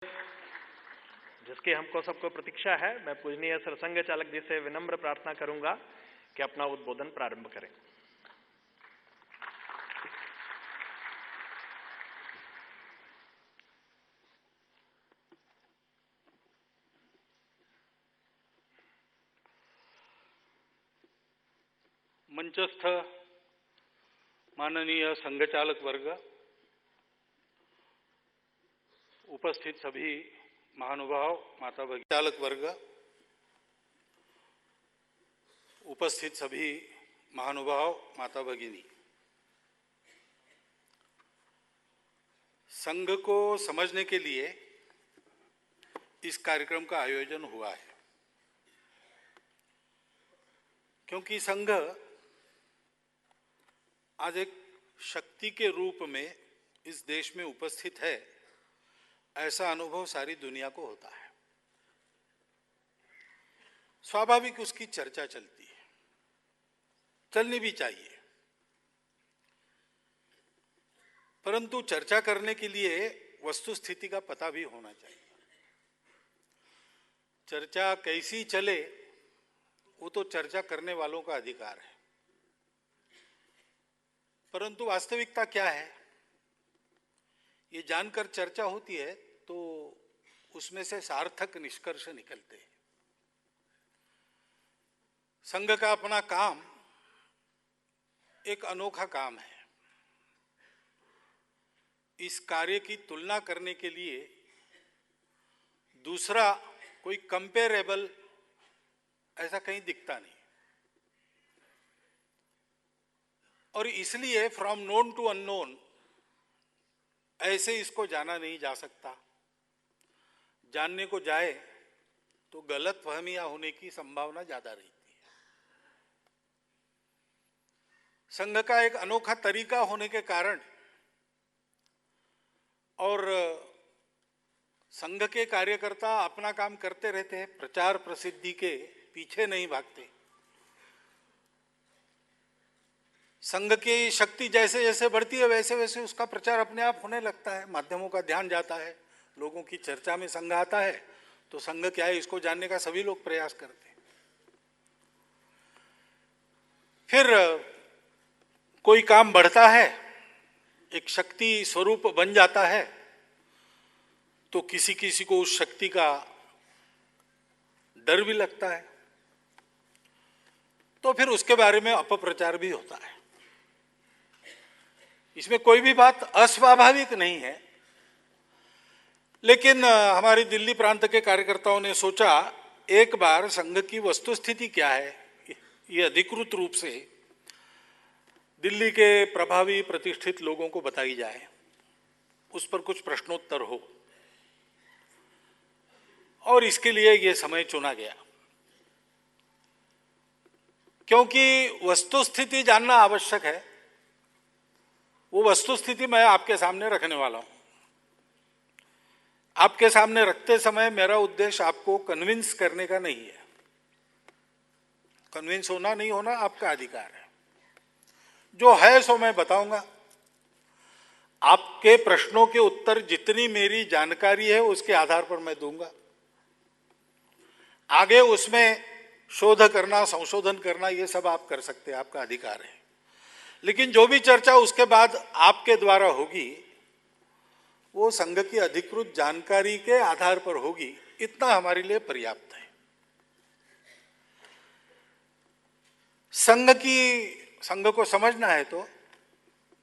जिसकी हमको सबको प्रतीक्षा है, मैं पूजनीय सरसंघ चालक जी से विनम्र प्रार्थना करूंगा कि अपना उद्बोधन प्रारंभ करें। मंचस्थ माननीय संघ चालक वर्ग, उपस्थित सभी महानुभाव, माता भगिनी, चालक वर्ग, उपस्थित सभी महानुभाव, माता भगिनी, संघ को समझने के लिए इस कार्यक्रम का आयोजन हुआ है, क्योंकि संघ आज एक शक्ति के रूप में इस देश में उपस्थित है, ऐसा अनुभव सारी दुनिया को होता है। स्वाभाविक उसकी चर्चा चलती है, चलनी भी चाहिए, परंतु चर्चा करने के लिए वस्तु स्थिति का पता भी होना चाहिए। चर्चा कैसी चले वो तो चर्चा करने वालों का अधिकार है, परंतु वास्तविकता क्या है ये जानकर चर्चा होती है तो उसमें से सार्थक निष्कर्ष निकलते हैं। संघ का अपना काम एक अनोखा काम है। इस कार्य की तुलना करने के लिए दूसरा कोई कंपेरेबल ऐसा कहीं दिखता नहीं, और इसलिए फ्रॉम नोन टू अननोन ऐसे इसको जाना नहीं जा सकता। जानने को जाए तो गलत फहमियां होने की संभावना ज्यादा रहती है। संघ का एक अनोखा तरीका होने के कारण और संघ के कार्यकर्ता अपना काम करते रहते हैं, प्रचार प्रसिद्धि के पीछे नहीं भागते। संघ की शक्ति जैसे जैसे बढ़ती है वैसे वैसे उसका प्रचार अपने आप होने लगता है, माध्यमों का ध्यान जाता है, लोगों की चर्चा में संघ आता है तो संघ क्या है इसको जानने का सभी लोग प्रयास करते हैं। फिर कोई काम बढ़ता है, एक शक्ति स्वरूप बन जाता है, तो किसी किसी को उस शक्ति का डर भी लगता है, तो फिर उसके बारे में अपप्रचार भी होता है। इसमें कोई भी बात अस्वाभाविक नहीं है, लेकिन हमारी दिल्ली प्रांत के कार्यकर्ताओं ने सोचा एक बार संघ की वस्तुस्थिति क्या है ये अधिकृत रूप से दिल्ली के प्रभावी प्रतिष्ठित लोगों को बताई जाए, उस पर कुछ प्रश्नोत्तर हो, और इसके लिए ये समय चुना गया। क्योंकि वस्तुस्थिति जानना आवश्यक है, वो वस्तुस्थिति मैं आपके सामने रखने वाला हूं। आपके सामने रखते समय मेरा उद्देश्य आपको कन्विंस करने का नहीं है। कन्विंस होना नहीं होना आपका अधिकार है। जो है सो मैं बताऊंगा। आपके प्रश्नों के उत्तर जितनी मेरी जानकारी है उसके आधार पर मैं दूंगा। आगे उसमें शोध करना, संशोधन करना, ये सब आप कर सकते हैं, आपका अधिकार है। लेकिन जो भी चर्चा उसके बाद आपके द्वारा होगी वो संघ की अधिकृत जानकारी के आधार पर होगी, इतना हमारे लिए पर्याप्त है। संघ को समझना है तो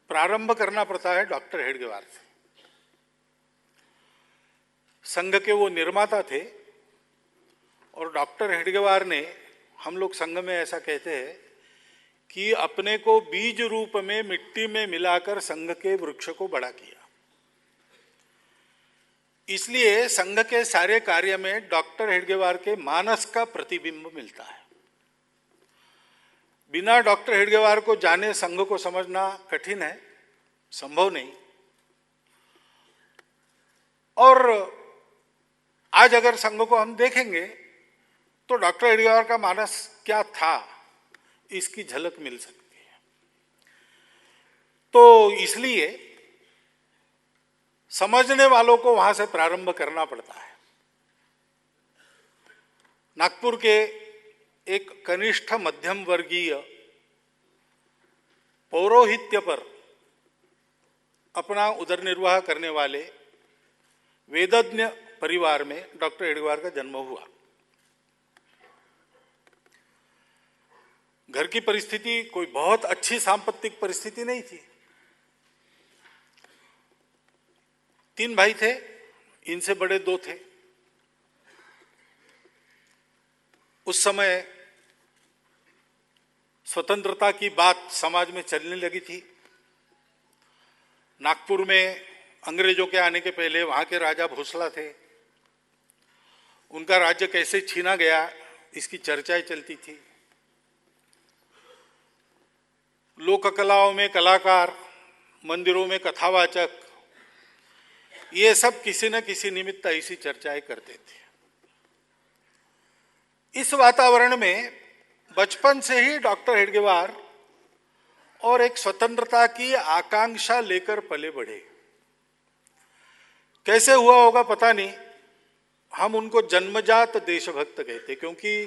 प्रारंभ करना पड़ता है डॉक्टर हेडगेवार से। संघ के वो निर्माता थे और डॉक्टर हेडगेवार ने, हम लोग संघ में ऐसा कहते हैं कि अपने को बीज रूप में मिट्टी में मिलाकर संघ के वृक्ष को बड़ा किया। इसलिए संघ के सारे कार्य में डॉक्टर हेडगेवार के मानस का प्रतिबिंब मिलता है। बिना डॉक्टर हेडगेवार को जाने संघ को समझना कठिन है, संभव नहीं। और आज अगर संघ को हम देखेंगे तो डॉक्टर हेडगेवार का मानस क्या था इसकी झलक मिल सकती है। तो इसलिए समझने वालों को वहां से प्रारंभ करना पड़ता है। नागपुर के एक कनिष्ठ मध्यम वर्गीय पौरोहित्य पर अपना उदरनिर्वाह करने वाले वेदज्ञ परिवार में डॉक्टर हेडगेवार का जन्म हुआ। घर की परिस्थिति कोई बहुत अच्छी सांपत्तिक परिस्थिति नहीं थी। 3 भाई थे, इनसे बड़े 2 थे। उस समय स्वतंत्रता की बात समाज में चलने लगी थी। नागपुर में अंग्रेजों के आने के पहले वहां के राजा भोसला थे। उनका राज्य कैसे छीना गया इसकी चर्चाएं चलती थी। लोक कलाओं में कलाकार, मंदिरों में कथावाचक, ये सब किसी न किसी निमित्त ऐसी चर्चाएं करते थे। इस वातावरण में बचपन से ही डॉक्टर हेडगेवार और एक स्वतंत्रता की आकांक्षा लेकर पले बढ़े। कैसे हुआ होगा पता नहीं, हम उनको जन्मजात देशभक्त कहते, क्योंकि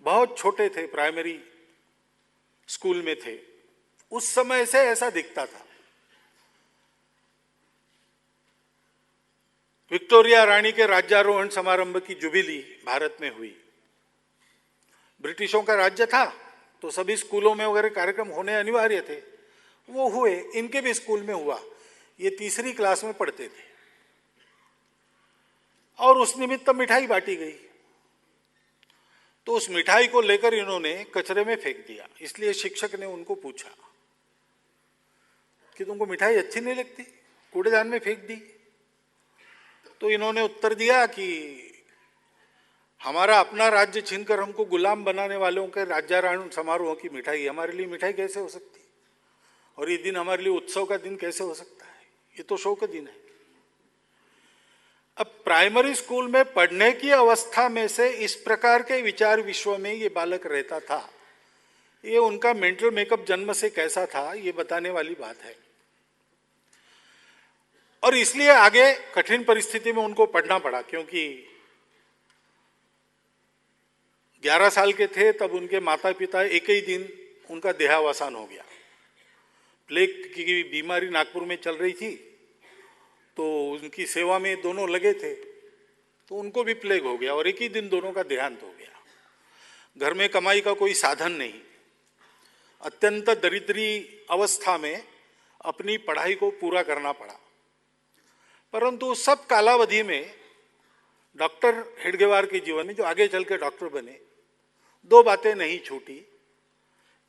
बहुत छोटे थे, प्राइमरी स्कूल में थे। उस समय से ऐसा दिखता था। विक्टोरिया रानी के राज्यारोहण समारंभ की जुबिली भारत में हुई। ब्रिटिशों का राज्य था तो सभी स्कूलों में वगैरह कार्यक्रम होने अनिवार्य थे, वो हुए। इनके भी स्कूल में हुआ। ये 3री क्लास में पढ़ते थे और उस निमित्त मिठाई बांटी गई। तो उस मिठाई को लेकर इन्होंने कचरे में फेंक दिया। इसलिए शिक्षक ने उनको पूछा कि तुमको मिठाई अच्छी नहीं लगती, कूड़ेदान में फेंक दी। तो इन्होंने उत्तर दिया कि हमारा अपना राज्य छीनकर हमको गुलाम बनाने वालों के राज्यारोहण समारोह की मिठाई हमारे लिए मिठाई कैसे हो सकती, और ये दिन हमारे लिए उत्सव का दिन कैसे हो सकता है, ये तो शोक का दिन है। अब प्राइमरी स्कूल में पढ़ने की अवस्था में से इस प्रकार के विचार विश्व में ये बालक रहता था, ये उनका मेंटल मेकअप जन्म से कैसा था ये बताने वाली बात है। और इसलिए आगे कठिन परिस्थिति में उनको पढ़ना पड़ा, क्योंकि 11 साल के थे तब उनके माता पिता एक ही दिन उनका देहावसान हो गया। प्लेग की बीमारी नागपुर में चल रही थी, तो उनकी सेवा में दोनों लगे थे, तो उनको भी प्लेग हो गया और एक ही दिन दोनों का देहांत हो गया। घर में कमाई का कोई साधन नहीं, अत्यंत दरिद्री अवस्था में अपनी पढ़ाई को पूरा करना पड़ा। परंतु सब कालावधि में डॉक्टर हेडगेवार के जीवन में, जो आगे चल के डॉक्टर बने, 2 बातें नहीं छूटी।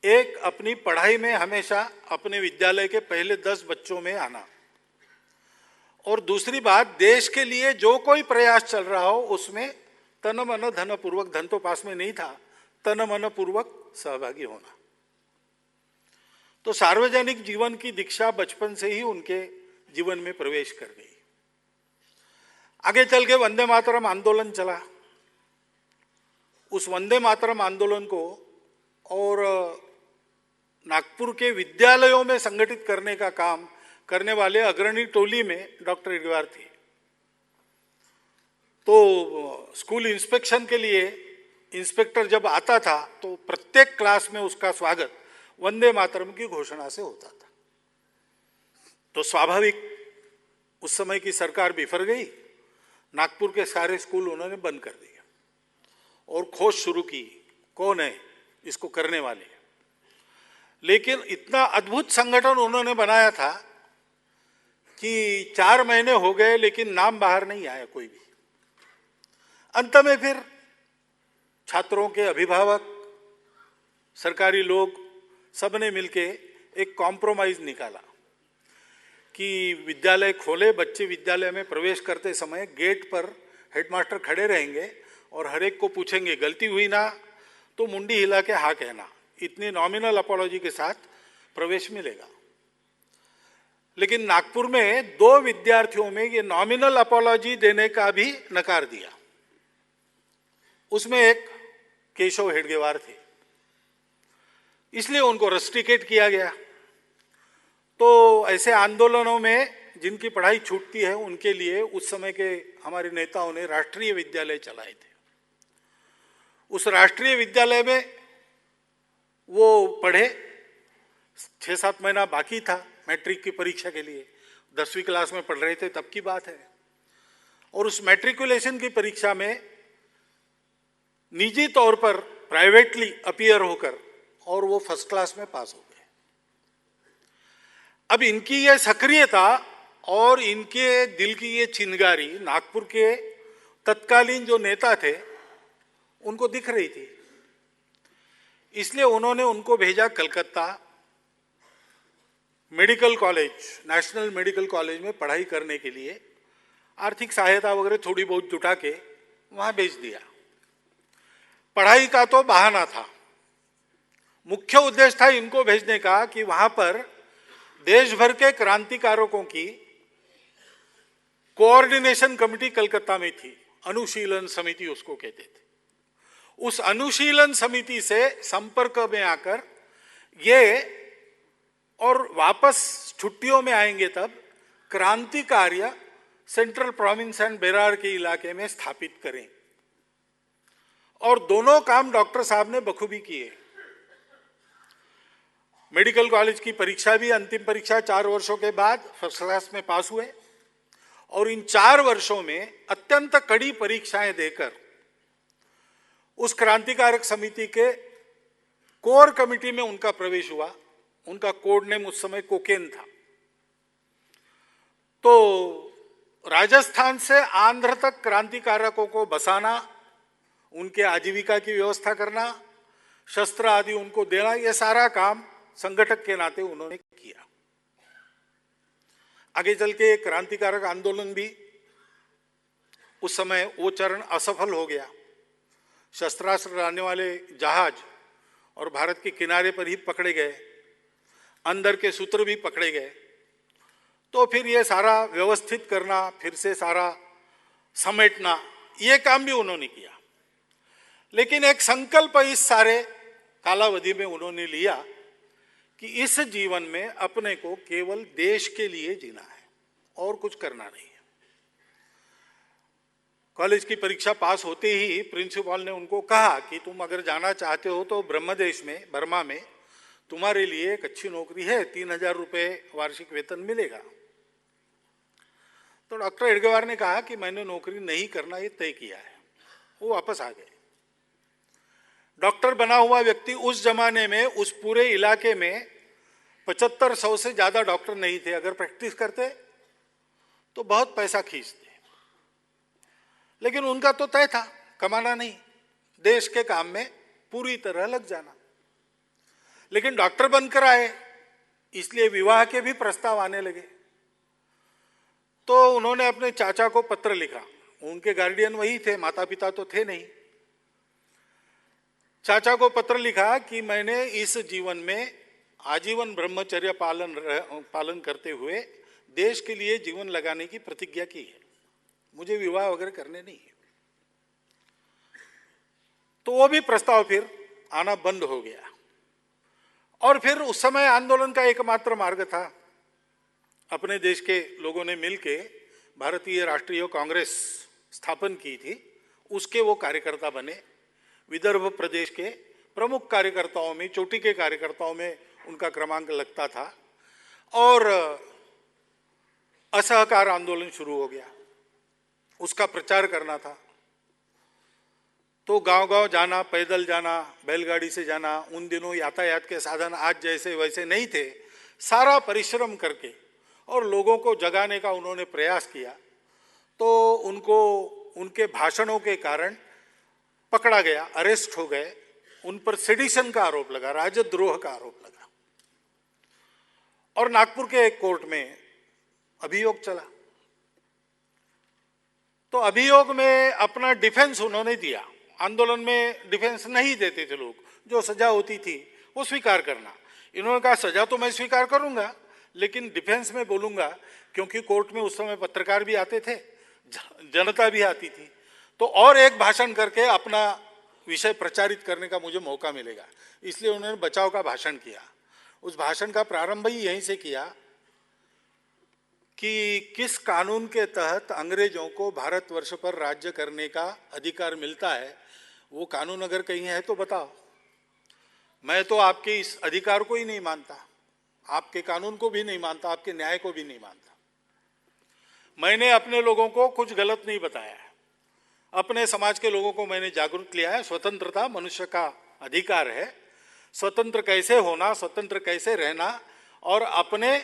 एक, अपनी पढ़ाई में हमेशा अपने विद्यालय के पहले 10 बच्चों में आना, और दूसरी बात, देश के लिए जो कोई प्रयास चल रहा हो उसमें तन मन धन पूर्वक, धन तो पास में नहीं था, तन मन पूर्वक सहभागी होना। तो सार्वजनिक जीवन की दीक्षा बचपन से ही उनके जीवन में प्रवेश कर गई। आगे चल के वंदे मातरम आंदोलन चला। उस वंदे मातरम आंदोलन को और नागपुर के विद्यालयों में संगठित करने का काम करने वाले अग्रणी टोली में डॉक्टर हेडगेवार थे। तो स्कूल इंस्पेक्शन के लिए इंस्पेक्टर जब आता था तो प्रत्येक क्लास में उसका स्वागत वंदे मातरम की घोषणा से होता था। तो स्वाभाविक उस समय की सरकार बिफर गई, नागपुर के सारे स्कूल उन्होंने बंद कर दिए और खोज शुरू की, कौन है इसको करने वाले। लेकिन इतना अद्भुत संगठन उन्होंने बनाया था कि 4 महीने हो गए लेकिन नाम बाहर नहीं आया कोई भी। अंत में फिर छात्रों के अभिभावक, सरकारी लोग, सबने मिलके एक कॉम्प्रोमाइज निकाला कि विद्यालय खोले, बच्चे विद्यालय में प्रवेश करते समय गेट पर हेडमास्टर खड़े रहेंगे और हर एक को पूछेंगे, गलती हुई ना तो मुंडी हिला के हाँ कहना। इतनी नॉमिनल अपॉलॉजी के साथ प्रवेश मिलेगा। लेकिन नागपुर में 2 विद्यार्थियों में ये नॉमिनल अपॉलॉजी देने का भी नकार दिया। उसमें एक केशव हेडगेवार थे, इसलिए उनको रस्टिकेट किया गया। तो ऐसे आंदोलनों में जिनकी पढ़ाई छूटती है उनके लिए उस समय के हमारे नेताओं ने राष्ट्रीय विद्यालय चलाए थे। उस राष्ट्रीय विद्यालय में वो पढ़े, 6-7 महीना बाकी था मैट्रिक की परीक्षा के लिए, 10वीं क्लास में पढ़ रहे थे तब की बात है। और उस मैट्रिकुलेशन की परीक्षा में निजी तौर पर प्राइवेटली अपीयर होकर और वो फर्स्ट क्लास में पास हो गए। अब इनकी ये सक्रियता और इनके दिल की ये चिंगारी नागपुर के तत्कालीन जो नेता थे उनको दिख रही थी, इसलिए उन्होंने उनको भेजा Calcutta medical college, national medical college में पढ़ाई करने के लिए। आर्थिक सहायता वगैरह थोड़ी बहुत जुटा के वहां भेज दिया। पढ़ाई का तो बहाना था, मुख्य उद्देश्य था इनको भेजने का कि वहां पर देश भर के क्रांतिकारकों की कोऑर्डिनेशन कमेटी कलकत्ता में थी, अनुशीलन समिति उसको कहते थे। उस अनुशीलन समिति से संपर्क में आकर ये और वापस छुट्टियों में आएंगे तब क्रांति कार्य सेंट्रल प्रोविंस एंड बेरार के इलाके में स्थापित करें। और दोनों काम डॉक्टर साहब ने बखूबी किए। मेडिकल कॉलेज की परीक्षा भी, अंतिम परीक्षा 4 वर्षों के बाद फर्स्ट क्लास में पास हुए और इन 4 वर्षों में अत्यंत कड़ी परीक्षाएं देकर उस क्रांतिकारक समिति के कोर कमेटी में उनका प्रवेश हुआ। उनका कोड नेम उस समय कोकेन था। तो राजस्थान से आंध्र तक क्रांतिकारकों को बसाना, उनके आजीविका की व्यवस्था करना, शस्त्र आदि उनको देना, यह सारा काम संगठक के नाते उन्होंने किया। आगे चल के क्रांतिकारक आंदोलन भी उस समय वो चरण असफल हो गया। शस्त्रास्त्र लाने वाले जहाज और भारत के किनारे पर ही पकड़े गए, अंदर के सूत्र भी पकड़े गए। तो फिर ये सारा व्यवस्थित करना, फिर से सारा समेटना, ये काम भी उन्होंने किया। लेकिन एक संकल्प इस सारे कालावधि में उन्होंने लिया कि इस जीवन में अपने को केवल देश के लिए जीना है और कुछ करना नहीं है। कॉलेज की परीक्षा पास होते ही प्रिंसिपल ने उनको कहा कि तुम अगर जाना चाहते हो तो ब्रह्मदेश में, बर्मा में तुम्हारे लिए एक अच्छी नौकरी है, 3000 रुपये वार्षिक वेतन मिलेगा। तो डॉक्टर एडगवार ने कहा कि मैंने नौकरी नहीं करना ये तय किया है। वो वापस आ गए। डॉक्टर बना हुआ व्यक्ति उस जमाने में उस पूरे इलाके में 7500 से ज्यादा डॉक्टर नहीं थे। अगर प्रैक्टिस करते तो बहुत पैसा खींचते, लेकिन उनका तो तय था कमाना नहीं, देश के काम में पूरी तरह लग जाना। लेकिन डॉक्टर बनकर आए, इसलिए विवाह के भी प्रस्ताव आने लगे। तो उन्होंने अपने चाचा को पत्र लिखा। उनके गार्डियन वही थे, माता पिता तो थे नहीं। चाचा को पत्र लिखा कि मैंने इस जीवन में आजीवन ब्रह्मचर्य पालन करते हुए देश के लिए जीवन लगाने की प्रतिज्ञा की है, मुझे विवाह वगैरह करने नहीं है। तो वो भी प्रस्ताव फिर आना बंद हो गया। और फिर उस समय आंदोलन का एकमात्र मार्ग था, अपने देश के लोगों ने मिलके भारतीय राष्ट्रीय कांग्रेस स्थापन की थी, उसके वो कार्यकर्ता बने। विदर्भ प्रदेश के प्रमुख कार्यकर्ताओं में, चोटी के कार्यकर्ताओं में उनका क्रमांक लगता था। और असहकार आंदोलन शुरू हो गया, उसका प्रचार करना था। तो गांव-गांव जाना, पैदल जाना, बैलगाड़ी से जाना, उन दिनों यातायात के साधन आज जैसे वैसे नहीं थे। सारा परिश्रम करके और लोगों को जगाने का उन्होंने प्रयास किया। तो उनको उनके भाषणों के कारण पकड़ा गया, अरेस्ट हो गए। उन पर सेडिशन का आरोप लगा, राजद्रोह का आरोप लगा और नागपुर के एक कोर्ट में अभियोग चला। तो अभियोग में अपना डिफेंस उन्होंने दिया। आंदोलन में डिफेंस नहीं देते थे लोग, जो सजा होती थी वो स्वीकार करना। इन्होंने कहा सजा तो मैं स्वीकार करूंगा, लेकिन डिफेंस में बोलूंगा, क्योंकि कोर्ट में उस समय पत्रकार भी आते थे, जनता भी आती थी। तो और एक भाषण करके अपना विषय प्रचारित करने का मुझे मौका मिलेगा, इसलिए उन्होंने बचाव का भाषण किया। उस भाषण का प्रारंभ ही यहीं से किया कि किस कानून के तहत अंग्रेजों को भारतवर्ष पर राज्य करने का अधिकार मिलता है, वो कानून अगर कहीं है तो बताओ। मैं तो आपके इस अधिकार को ही नहीं मानता, आपके कानून को भी नहीं मानता, आपके न्याय को भी नहीं मानता। मैंने अपने लोगों को कुछ गलत नहीं बताया है, अपने समाज के लोगों को मैंने जागरूक किया है। स्वतंत्रता मनुष्य का अधिकार है, स्वतंत्र कैसे होना, स्वतंत्र कैसे रहना और अपने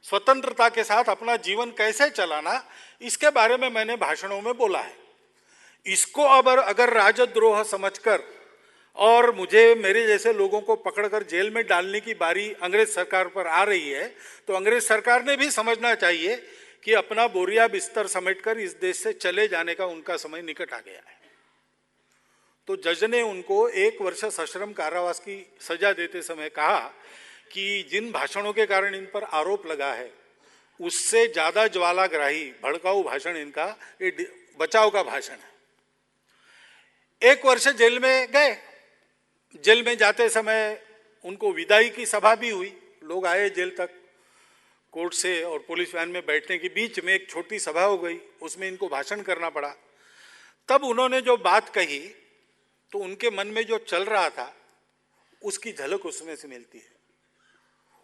स्वतंत्रता के साथ अपना जीवन कैसे चलाना, इसके बारे में मैंने भाषणों में बोला है। इसको अब अगर राजद्रोह समझकर और मुझे मेरे जैसे लोगों को पकड़कर जेल में डालने की बारी अंग्रेज सरकार पर आ रही है, तो अंग्रेज सरकार ने भी समझना चाहिए कि अपना बोरिया बिस्तर समेटकर इस देश से चले जाने का उनका समय निकट आ गया है। तो जज ने उनको 1 वर्ष सश्रम कारावास की सजा देते समय कहा कि जिन भाषणों के कारण इन पर आरोप लगा है, उससे ज्यादा ज्वालाग्राही भड़काऊ भाषण इनका ये बचाव का भाषण है। 1 वर्ष जेल में गए। जेल में जाते समय उनको विदाई की सभा भी हुई, लोग आए जेल तक, कोर्ट से और पुलिस वैन में बैठने के बीच में एक छोटी सभा हो गई, उसमें इनको भाषण करना पड़ा। तब उन्होंने जो बात कही तो उनके मन में जो चल रहा था उसकी झलक उसमें से मिलती है।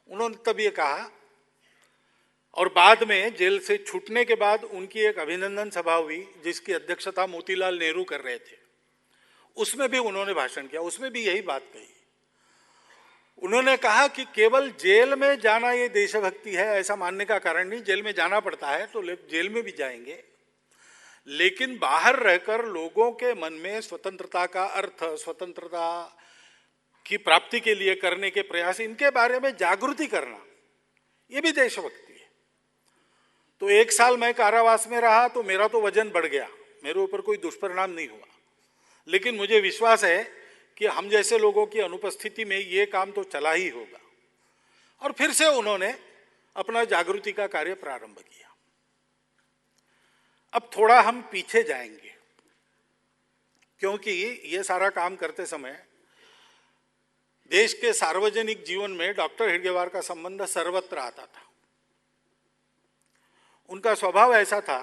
उन्होंने तब ये कहा, और बाद में जेल से छूटने के बाद उनकी एक अभिनंदन सभा हुई जिसकी अध्यक्षता मोतीलाल नेहरू कर रहे थे, उसमें भी उन्होंने भाषण किया, उसमें भी यही बात कही। उन्होंने कहा कि केवल जेल में जाना ये देशभक्ति है ऐसा मानने का कारण नहीं, जेल में जाना पड़ता है तो जेल में भी जाएंगे, लेकिन बाहर रहकर लोगों के मन में स्वतंत्रता का अर्थ, स्वतंत्रता की प्राप्ति के लिए करने के प्रयास, इनके बारे में जागृति करना, ये भी देशभक्ति है। तो 1 साल मैं कारावास में रहा तो मेरा तो वजन बढ़ गया, मेरे ऊपर कोई दुष्परिणाम नहीं हुआ, लेकिन मुझे विश्वास है कि हम जैसे लोगों की अनुपस्थिति में ये काम तो चला ही होगा। और फिर से उन्होंने अपना जागृति का कार्य प्रारंभ किया। अब थोड़ा हम पीछे जाएंगे, क्योंकि ये सारा काम करते समय देश के सार्वजनिक जीवन में डॉक्टर हेडगेवार का संबंध सर्वत्र आता था। उनका स्वभाव ऐसा था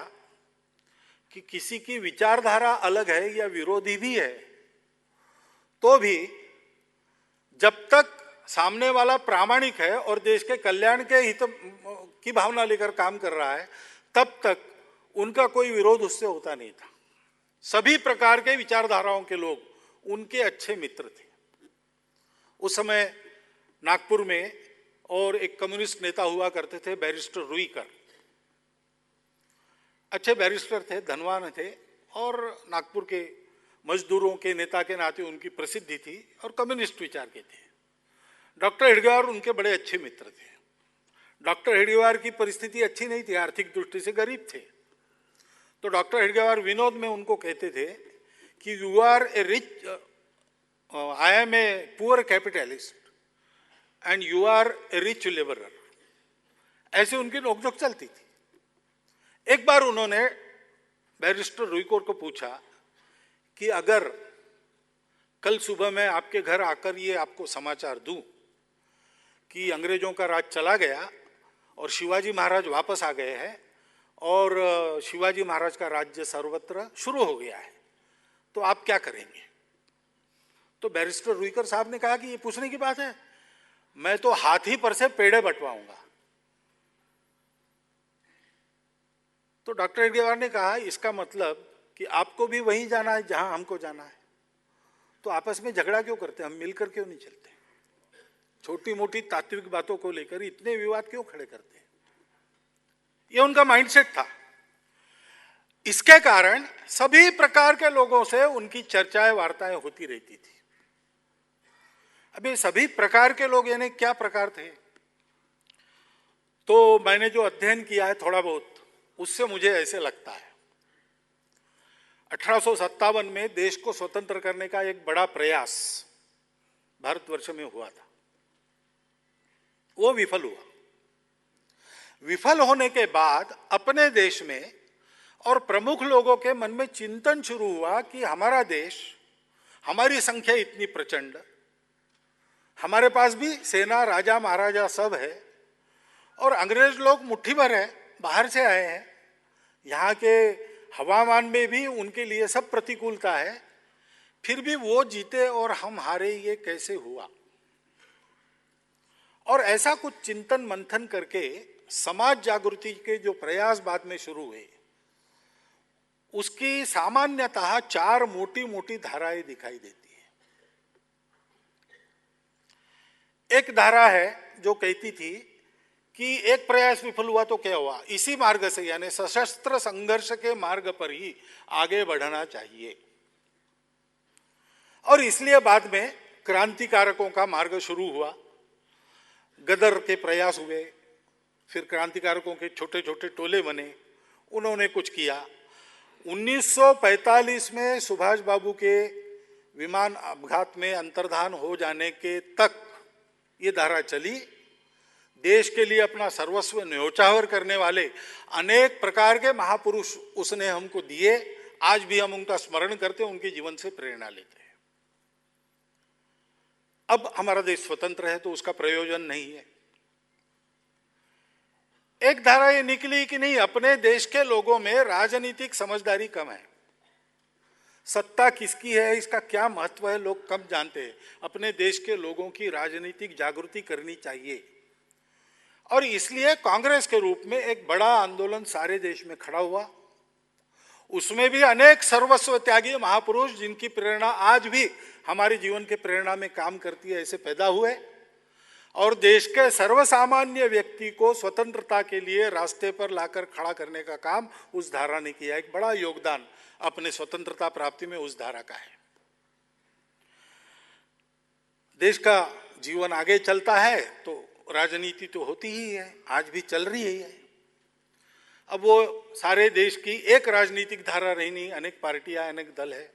कि किसी की विचारधारा अलग है या विरोधी भी है, तो भी जब तक सामने वाला प्रामाणिक है और देश के कल्याण के हित की भावना लेकर काम कर रहा है, तब तक उनका कोई विरोध उससे होता नहीं था। सभी प्रकार के विचारधाराओं के लोग उनके अच्छे मित्र थे। उस समय नागपुर में और एक कम्युनिस्ट नेता हुआ करते थे, बैरिस्टर रुईकर, अच्छे बैरिस्टर थे, धनवान थे और नागपुर के मजदूरों के नेता के नाते उनकी प्रसिद्धि थी और कम्युनिस्ट विचार के थे। डॉक्टर हेडगेवार उनके बड़े अच्छे मित्र थे। डॉक्टर हेडगेवार की परिस्थिति अच्छी नहीं थी, आर्थिक दृष्टि से गरीब थे। तो डॉक्टर हेडगेवार विनोद में उनको कहते थे कि you are a rich, I am a poor capitalist and you are a rich labourer, ऐसे उनकी नोकझोंक चलती थी। एक बार उन्होंने बैरिस्टर रुईकोर को पूछा कि अगर कल सुबह मैं आपके घर आकर ये आपको समाचार दूं कि अंग्रेजों का राज चला गया और शिवाजी महाराज वापस आ गए हैं और शिवाजी महाराज का राज्य सर्वत्र शुरू हो गया है, तो आप क्या करेंगे? तो बैरिस्टर रुईकर साहब ने कहा कि ये पूछने की बात है, मैं तो हाथी पर से पेड़े बंटवाऊंगा। तो डॉक्टर हेडगेवार ने कहा, इसका मतलब कि आपको भी वहीं जाना है जहां हमको जाना है, तो आपस में झगड़ा क्यों करते हैं, हम मिलकर क्यों नहीं चलते? छोटी मोटी तात्विक बातों को लेकर इतने विवाद क्यों खड़े करते हैं? ये उनका माइंडसेट था। इसके कारण सभी प्रकार के लोगों से उनकी चर्चाएं, वार्ताएं होती रहती थी। अभी सभी प्रकार के लोग यानी क्या प्रकार थे? तो मैंने जो अध्ययन किया है थोड़ा बहुत, उससे मुझे ऐसे लगता है 1857 में देश को स्वतंत्र करने का एक बड़ा प्रयास भारतवर्ष में हुआ था, वो विफल हुआ। विफल होने के बाद अपने देश में और प्रमुख लोगों के मन में चिंतन शुरू हुआ कि हमारा देश, हमारी संख्या इतनी प्रचंड, हमारे पास भी सेना, राजा महाराजा सब है और अंग्रेज लोग मुट्ठी भर है, बाहर से आए हैं, यहाँ के हवामान में भी उनके लिए सब प्रतिकूलता है, फिर भी वो जीते और हम हारे, ये कैसे हुआ? और ऐसा कुछ चिंतन मंथन करके समाज जागृति के जो प्रयास बाद में शुरू हुए, उसकी सामान्यतः 4 मोटी मोटी धाराएं दिखाई देती है। एक धारा है जो कहती थी कि एक प्रयास विफल हुआ तो क्या हुआ, इसी मार्ग से यानी सशस्त्र संघर्ष के मार्ग पर ही आगे बढ़ना चाहिए। और इसलिए बाद में क्रांतिकारकों का मार्ग शुरू हुआ, गदर के प्रयास हुए, फिर क्रांतिकारकों के छोटे छोटे टोले बने, उन्होंने कुछ किया। 1945 में सुभाष बाबू के विमान अपघात में अंतर्धान हो जाने के तक ये धारा चली। देश के लिए अपना सर्वस्व न्योछावर करने वाले अनेक प्रकार के महापुरुष उसने हमको दिए। आज भी हम उनका स्मरण करते हैं, उनके जीवन से प्रेरणा लेते हैं। अब हमारा देश स्वतंत्र है तो उसका प्रयोजन नहीं है। एक धारा ये निकली कि नहीं, अपने देश के लोगों में राजनीतिक समझदारी कम है, सत्ता किसकी है इसका क्या महत्व है लोग कम जानते हैं। अपने देश के लोगों की राजनीतिक जागृति करनी चाहिए। और इसलिए कांग्रेस के रूप में एक बड़ा आंदोलन सारे देश में खड़ा हुआ। उसमें भी अनेक सर्वस्व त्यागी महापुरुष जिनकी प्रेरणा आज भी हमारे जीवन के प्रेरणा में काम करती है, ऐसे पैदा हुए। और देश के सर्वसामान्य व्यक्ति को स्वतंत्रता के लिए रास्ते पर लाकर खड़ा करने का काम उस धारा ने किया। एक बड़ा योगदान अपने स्वतंत्रता प्राप्ति में उस धारा का है। देश का जीवन आगे चलता है तो राजनीति तो होती ही है, आज भी चल रही है। अब वो सारे देश की एक राजनीतिक धारा रही नहीं, अनेक पार्टियां, अनेक दल है।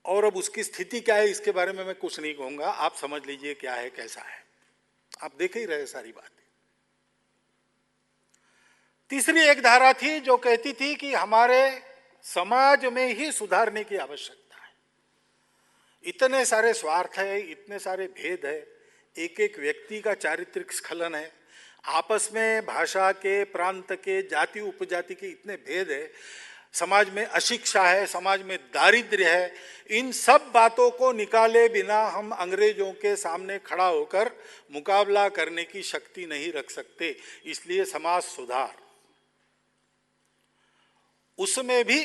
और अब उसकी स्थिति क्या है इसके बारे में मैं कुछ नहीं कहूंगा, आप समझ लीजिए क्या है कैसा है, आप देख ही रहे सारी बात। तीसरी एक धारा थी जो कहती थी कि हमारे समाज में ही सुधारने की आवश्यकता है। इतने सारे स्वार्थ है, इतने सारे भेद है, एक एक व्यक्ति का चारित्रिक स्खलन है, आपस में भाषा के, प्रांत के, जाति उपजाति के इतने भेद है, समाज में अशिक्षा है, समाज में दारिद्र्य है। इन सब बातों को निकाले बिना हम अंग्रेजों के सामने खड़ा होकर मुकाबला करने की शक्ति नहीं रख सकते। इसलिए समाज सुधार, उसमें भी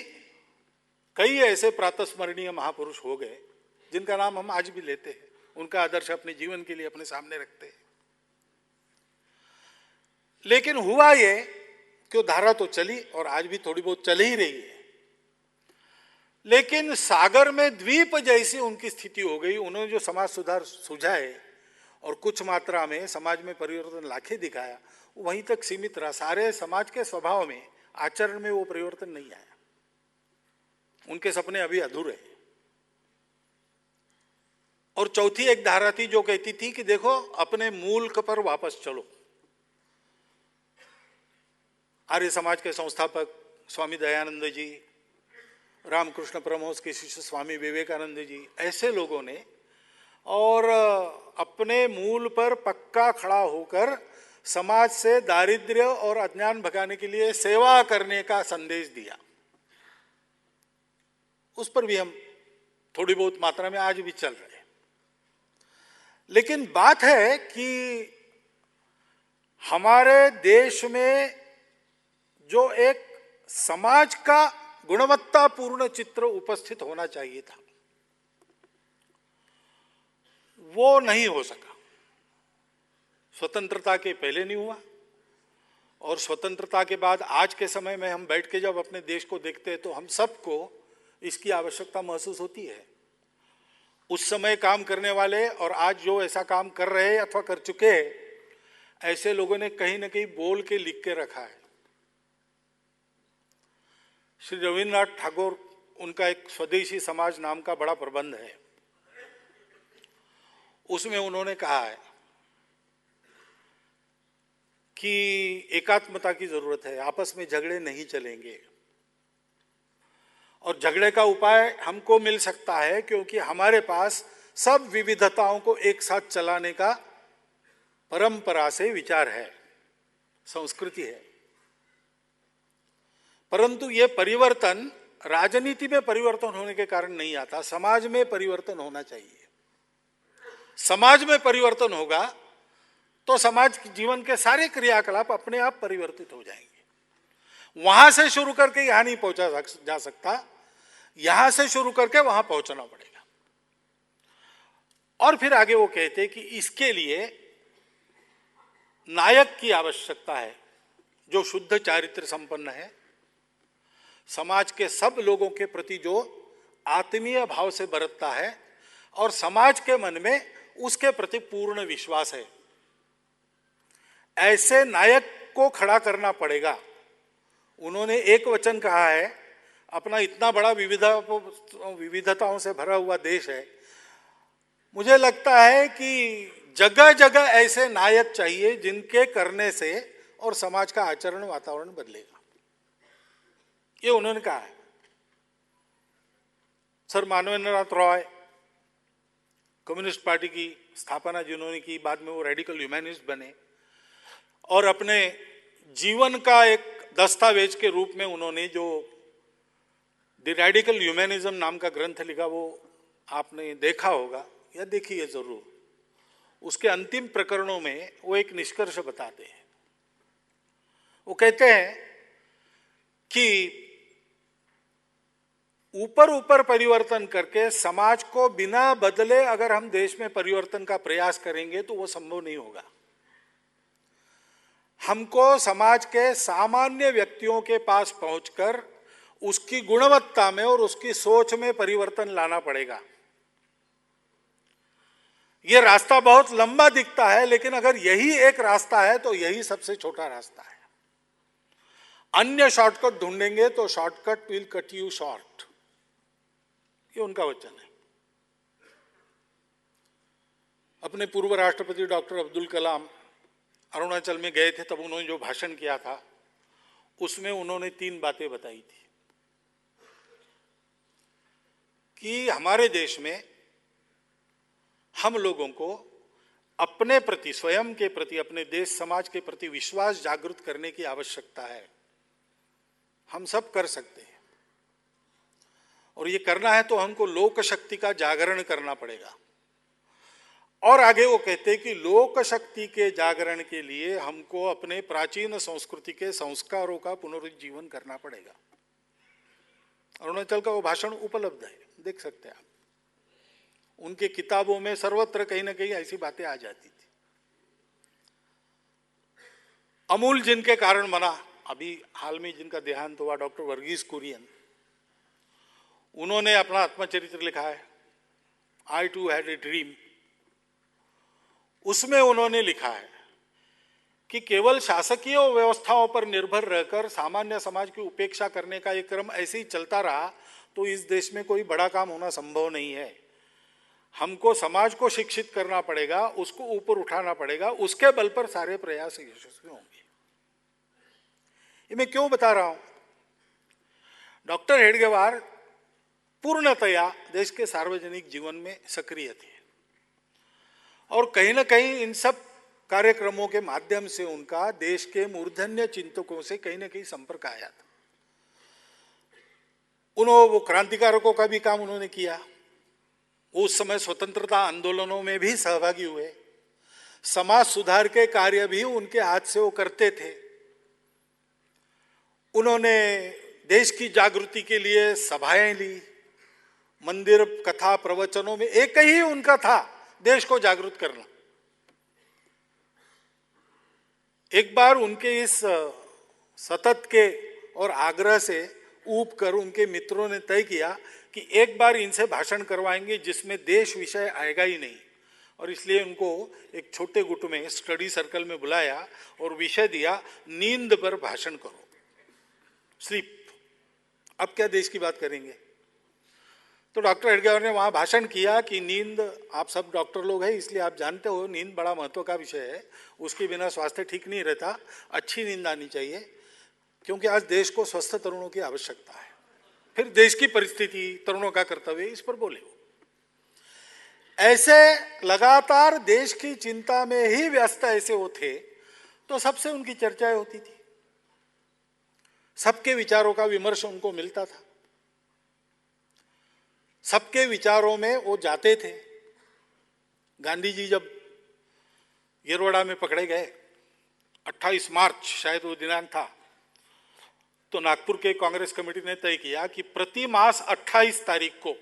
कई ऐसे प्रातस्मरणीय महापुरुष हो गए जिनका नाम हम आज भी लेते हैं, उनका आदर्श अपने जीवन के लिए अपने सामने रखते हैं। लेकिन हुआ ये कि धारा तो चली और आज भी थोड़ी बहुत चल ही रही है, लेकिन सागर में द्वीप जैसी उनकी स्थिति हो गई। उन्होंने जो समाज सुधार सुझाए और कुछ मात्रा में समाज में परिवर्तन लाके दिखाया, वहीं तक सीमित रहा। सारे समाज के स्वभाव में, आचरण में वो परिवर्तन नहीं आया। उनके सपने अभी अधूरे हैं। और चौथी एक धारा थी जो कहती थी कि देखो अपने मूल पर वापस चलो। आर्य समाज के संस्थापक स्वामी दयानंद जी, रामकृष्ण परमहंस के शिष्य स्वामी विवेकानंद जी, ऐसे लोगों ने और अपने मूल पर पक्का खड़ा होकर समाज से दारिद्र्य और अज्ञान भगाने के लिए सेवा करने का संदेश दिया। उस पर भी हम थोड़ी बहुत मात्रा में आज भी चल रहे हैं। लेकिन बात है कि हमारे देश में जो एक समाज का गुणवत्तापूर्ण चित्र उपस्थित होना चाहिए था, वो नहीं हो सका। स्वतंत्रता के पहले नहीं हुआ और स्वतंत्रता के बाद आज के समय में हम बैठ के जब अपने देश को देखते हैं तो हम सबको इसकी आवश्यकता महसूस होती है। उस समय काम करने वाले और आज जो ऐसा काम कर रहे हैं अथवा कर चुके हैं, ऐसे लोगों ने कहीं ना कहीं बोल के लिख के रखा है। श्री रविन्द्रनाथ टैगोर, उनका एक स्वदेशी समाज नाम का बड़ा प्रबंध है, उसमें उन्होंने कहा है कि एकात्मता की जरूरत है, आपस में झगड़े नहीं चलेंगे। और झगड़े का उपाय हमको मिल सकता है क्योंकि हमारे पास सब विविधताओं को एक साथ चलाने का परंपरा से विचार है। संस्कृति है। परंतु ये परिवर्तन राजनीति में परिवर्तन होने के कारण नहीं आता, समाज में परिवर्तन होना चाहिए। समाज में परिवर्तन होगा तो समाज जीवन के सारे क्रियाकलाप अपने आप परिवर्तित हो जाएंगे। वहां से शुरू करके यहां नहीं पहुंचा जा सकता, यहां से शुरू करके वहां पहुंचना पड़ेगा। और फिर आगे वो कहते कि इसके लिए नायक की आवश्यकता है जो शुद्ध चारित्र संपन्न है, समाज के सब लोगों के प्रति जो आत्मीय भाव से बरतता है और समाज के मन में उसके प्रति पूर्ण विश्वास है। ऐसे नायक को खड़ा करना पड़ेगा। उन्होंने एक वचन कहा है, अपना इतना बड़ा विविधताओं से भरा हुआ देश है, मुझे लगता है कि जगह जगह ऐसे नायक चाहिए जिनके करने से और समाज का आचरण वातावरण बदलेगा। ये उन्होंने कहा है। Sir Manabendranath Roy, communist party की स्थापना जिन्होंने की, बाद में वो रेडिकल ह्यूमैनिस्ट बने और अपने जीवन का एक दस्तावेज के रूप में उन्होंने जो द रेडिकल ह्यूमैनिज्म नाम का ग्रंथ लिखा, वो आपने देखा होगा या देखिए जरूर। उसके अंतिम प्रकरणों में वो एक निष्कर्ष बताते हैं। वो कहते हैं कि ऊपर ऊपर परिवर्तन करके समाज को बिना बदले अगर हम देश में परिवर्तन का प्रयास करेंगे तो वो संभव नहीं होगा। हमको समाज के सामान्य व्यक्तियों के पास पहुंचकर उसकी गुणवत्ता में और उसकी सोच में परिवर्तन लाना पड़ेगा। यह रास्ता बहुत लंबा दिखता है, लेकिन अगर यही एक रास्ता है तो यही सबसे छोटा रास्ता है। अन्य शॉर्टकट ढूंढेंगे तो shortcut will cut you short, ये उनका वचन है। अपने पूर्व राष्ट्रपति डॉक्टर अब्दुल कलाम अरुणाचल में गए थे, तब उन्होंने जो भाषण किया था उसमें उन्होंने 3 बातें बताई थी कि हमारे देश में हम लोगों को अपने प्रति, स्वयं के प्रति, अपने देश समाज के प्रति विश्वास जागृत करने की आवश्यकता है। हम सब कर सकते हैं और ये करना है तो हमको लोक शक्ति का जागरण करना पड़ेगा। और आगे वो कहते हैं कि लोक शक्ति के जागरण के लिए हमको अपने प्राचीन संस्कृति के संस्कारों का पुनरुज्जीवन करना पड़ेगा। अरुणाचल का वो भाषण उपलब्ध है, देख सकते हैं आप। उनके किताबों में सर्वत्र कहीं ना कहीं ऐसी बातें आ जाती थी। अमूल जिनके कारण बना, अभी हाल में जिनका देहांत हुआ, डॉक्टर वर्गीस कुरियन, उन्होंने अपना आत्मचरित्र लिखा है, आई टू हैड ए ड्रीम। उसमें उन्होंने लिखा है कि केवल शासकीय व्यवस्थाओं पर निर्भर रहकर सामान्य समाज की उपेक्षा करने का एक क्रम ऐसे ही चलता रहा तो इस देश में कोई बड़ा काम होना संभव नहीं है। हमको समाज को शिक्षित करना पड़ेगा, उसको ऊपर उठाना पड़ेगा, उसके बल पर सारे प्रयास यशस्वी होंगे। ये मैं क्यों बता रहा हूं? डॉक्टर हेडगेवार पूर्णतया देश के सार्वजनिक जीवन में सक्रिय थे और कहीं ना कहीं इन सब कार्यक्रमों के माध्यम से उनका देश के मूर्धन्य चिंतकों से कहीं ना कहीं संपर्क आया था। उन्होंने वो क्रांतिकारकों का भी काम उन्होंने किया, उस समय स्वतंत्रता आंदोलनों में भी सहभागी हुए, समाज सुधार के कार्य भी उनके हाथ से वो करते थे। उन्होंने देश की जागृति के लिए सभाएं ली, मंदिर कथा प्रवचनों में एक ही उनका था, देश को जागृत करना। एक बार उनके इस सतत के और आग्रह से ऊब कर उनके मित्रों ने तय किया कि एक बार इनसे भाषण करवाएंगे जिसमें देश विषय आएगा ही नहीं, और इसलिए उनको एक छोटे गुट में स्टडी सर्कल में बुलाया और विषय दिया, नींद पर भाषण करो, स्लीप। अब क्या देश की बात करेंगे? तो डॉक्टर हेडगेवार ने वहां भाषण किया कि नींद, आप सब डॉक्टर लोग हैं इसलिए आप जानते हो नींद बड़ा महत्व का विषय है, उसके बिना स्वास्थ्य ठीक नहीं रहता, अच्छी नींद आनी चाहिए क्योंकि आज देश को स्वस्थ तरुणों की आवश्यकता है। फिर देश की परिस्थिति, तरुणों का कर्तव्य, इस पर बोले। ऐसे लगातार देश की चिंता में ही व्यस्त ऐसे वो थे तो सबसे उनकी चर्चाएं होती थी, सबके विचारों का विमर्श उनको मिलता था, सबके विचारों में वो जाते थे। गांधी जी जब येरवड़ा में पकड़े गए, 28 मार्च शायद वो दिनांक था, तो नागपुर के कांग्रेस कमेटी ने तय किया कि प्रति मास 28 तारीख को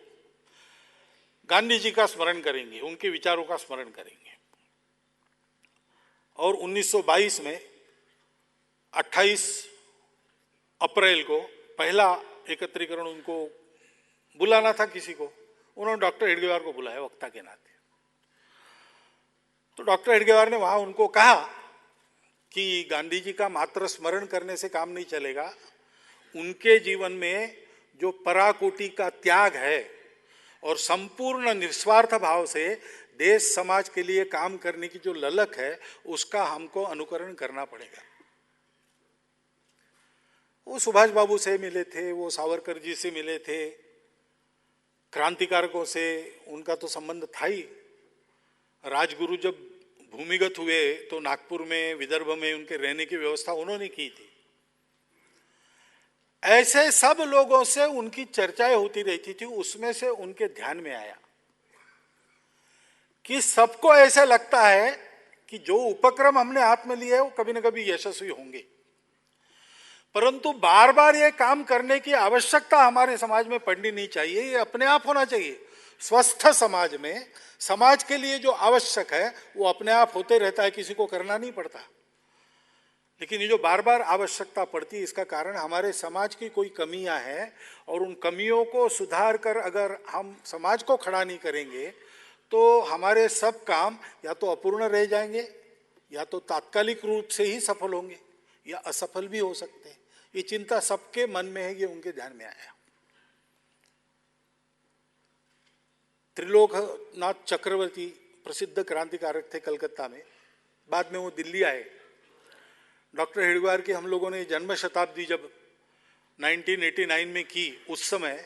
गांधी जी का स्मरण करेंगे, उनके विचारों का स्मरण करेंगे। और 1922 में 28 अप्रैल को पहला एकत्रीकरण उनको बुलाना था किसी को, उन्होंने डॉक्टर हेडगेवार को बुलाया वक्ता के नाते। तो डॉक्टर हेडगेवार ने वहां उनको कहा कि गांधी जी का मात्र स्मरण करने से काम नहीं चलेगा, उनके जीवन में जो पराकोटि का त्याग है और संपूर्ण निस्वार्थ भाव से देश समाज के लिए काम करने की जो ललक है, उसका हमको अनुकरण करना पड़ेगा। वो सुभाष बाबू से मिले थे, वो सावरकर जी से मिले थे, क्रांतिकारकों से उनका तो संबंध था ही। राजगुरु जब भूमिगत हुए तो नागपुर में, विदर्भ में उनके रहने की व्यवस्था उन्होंने की थी। ऐसे सब लोगों से उनकी चर्चाएं होती रहती थी। उसमें से उनके ध्यान में आया कि सबको ऐसे लगता है कि जो उपक्रम हमने हाथ में लिए है वो कभी ना कभी यशस्वी होंगे, परंतु बार बार ये काम करने की आवश्यकता हमारे समाज में पड़नी नहीं चाहिए, ये अपने आप होना चाहिए। स्वस्थ समाज में समाज के लिए जो आवश्यक है वो अपने आप होते रहता है, किसी को करना नहीं पड़ता। लेकिन ये जो बार बार आवश्यकता पड़ती है, इसका कारण हमारे समाज की कोई कमियां हैं, और उन कमियों को सुधार कर अगर हम समाज को खड़ा नहीं करेंगे तो हमारे सब काम या तो अपूर्ण रह जाएंगे, या तो तात्कालिक रूप से ही सफल होंगे, या असफल भी हो सकते हैं। ये चिंता सबके मन में है, ये उनके ध्यान में आया। त्रिलोकनाथ चक्रवर्ती प्रसिद्ध क्रांतिकारक थे कलकत्ता में, बाद में वो दिल्ली आए। डॉक्टर हेडगेवार की हम लोगों ने जन्म शताब्दी जब 1989 में की उस समय,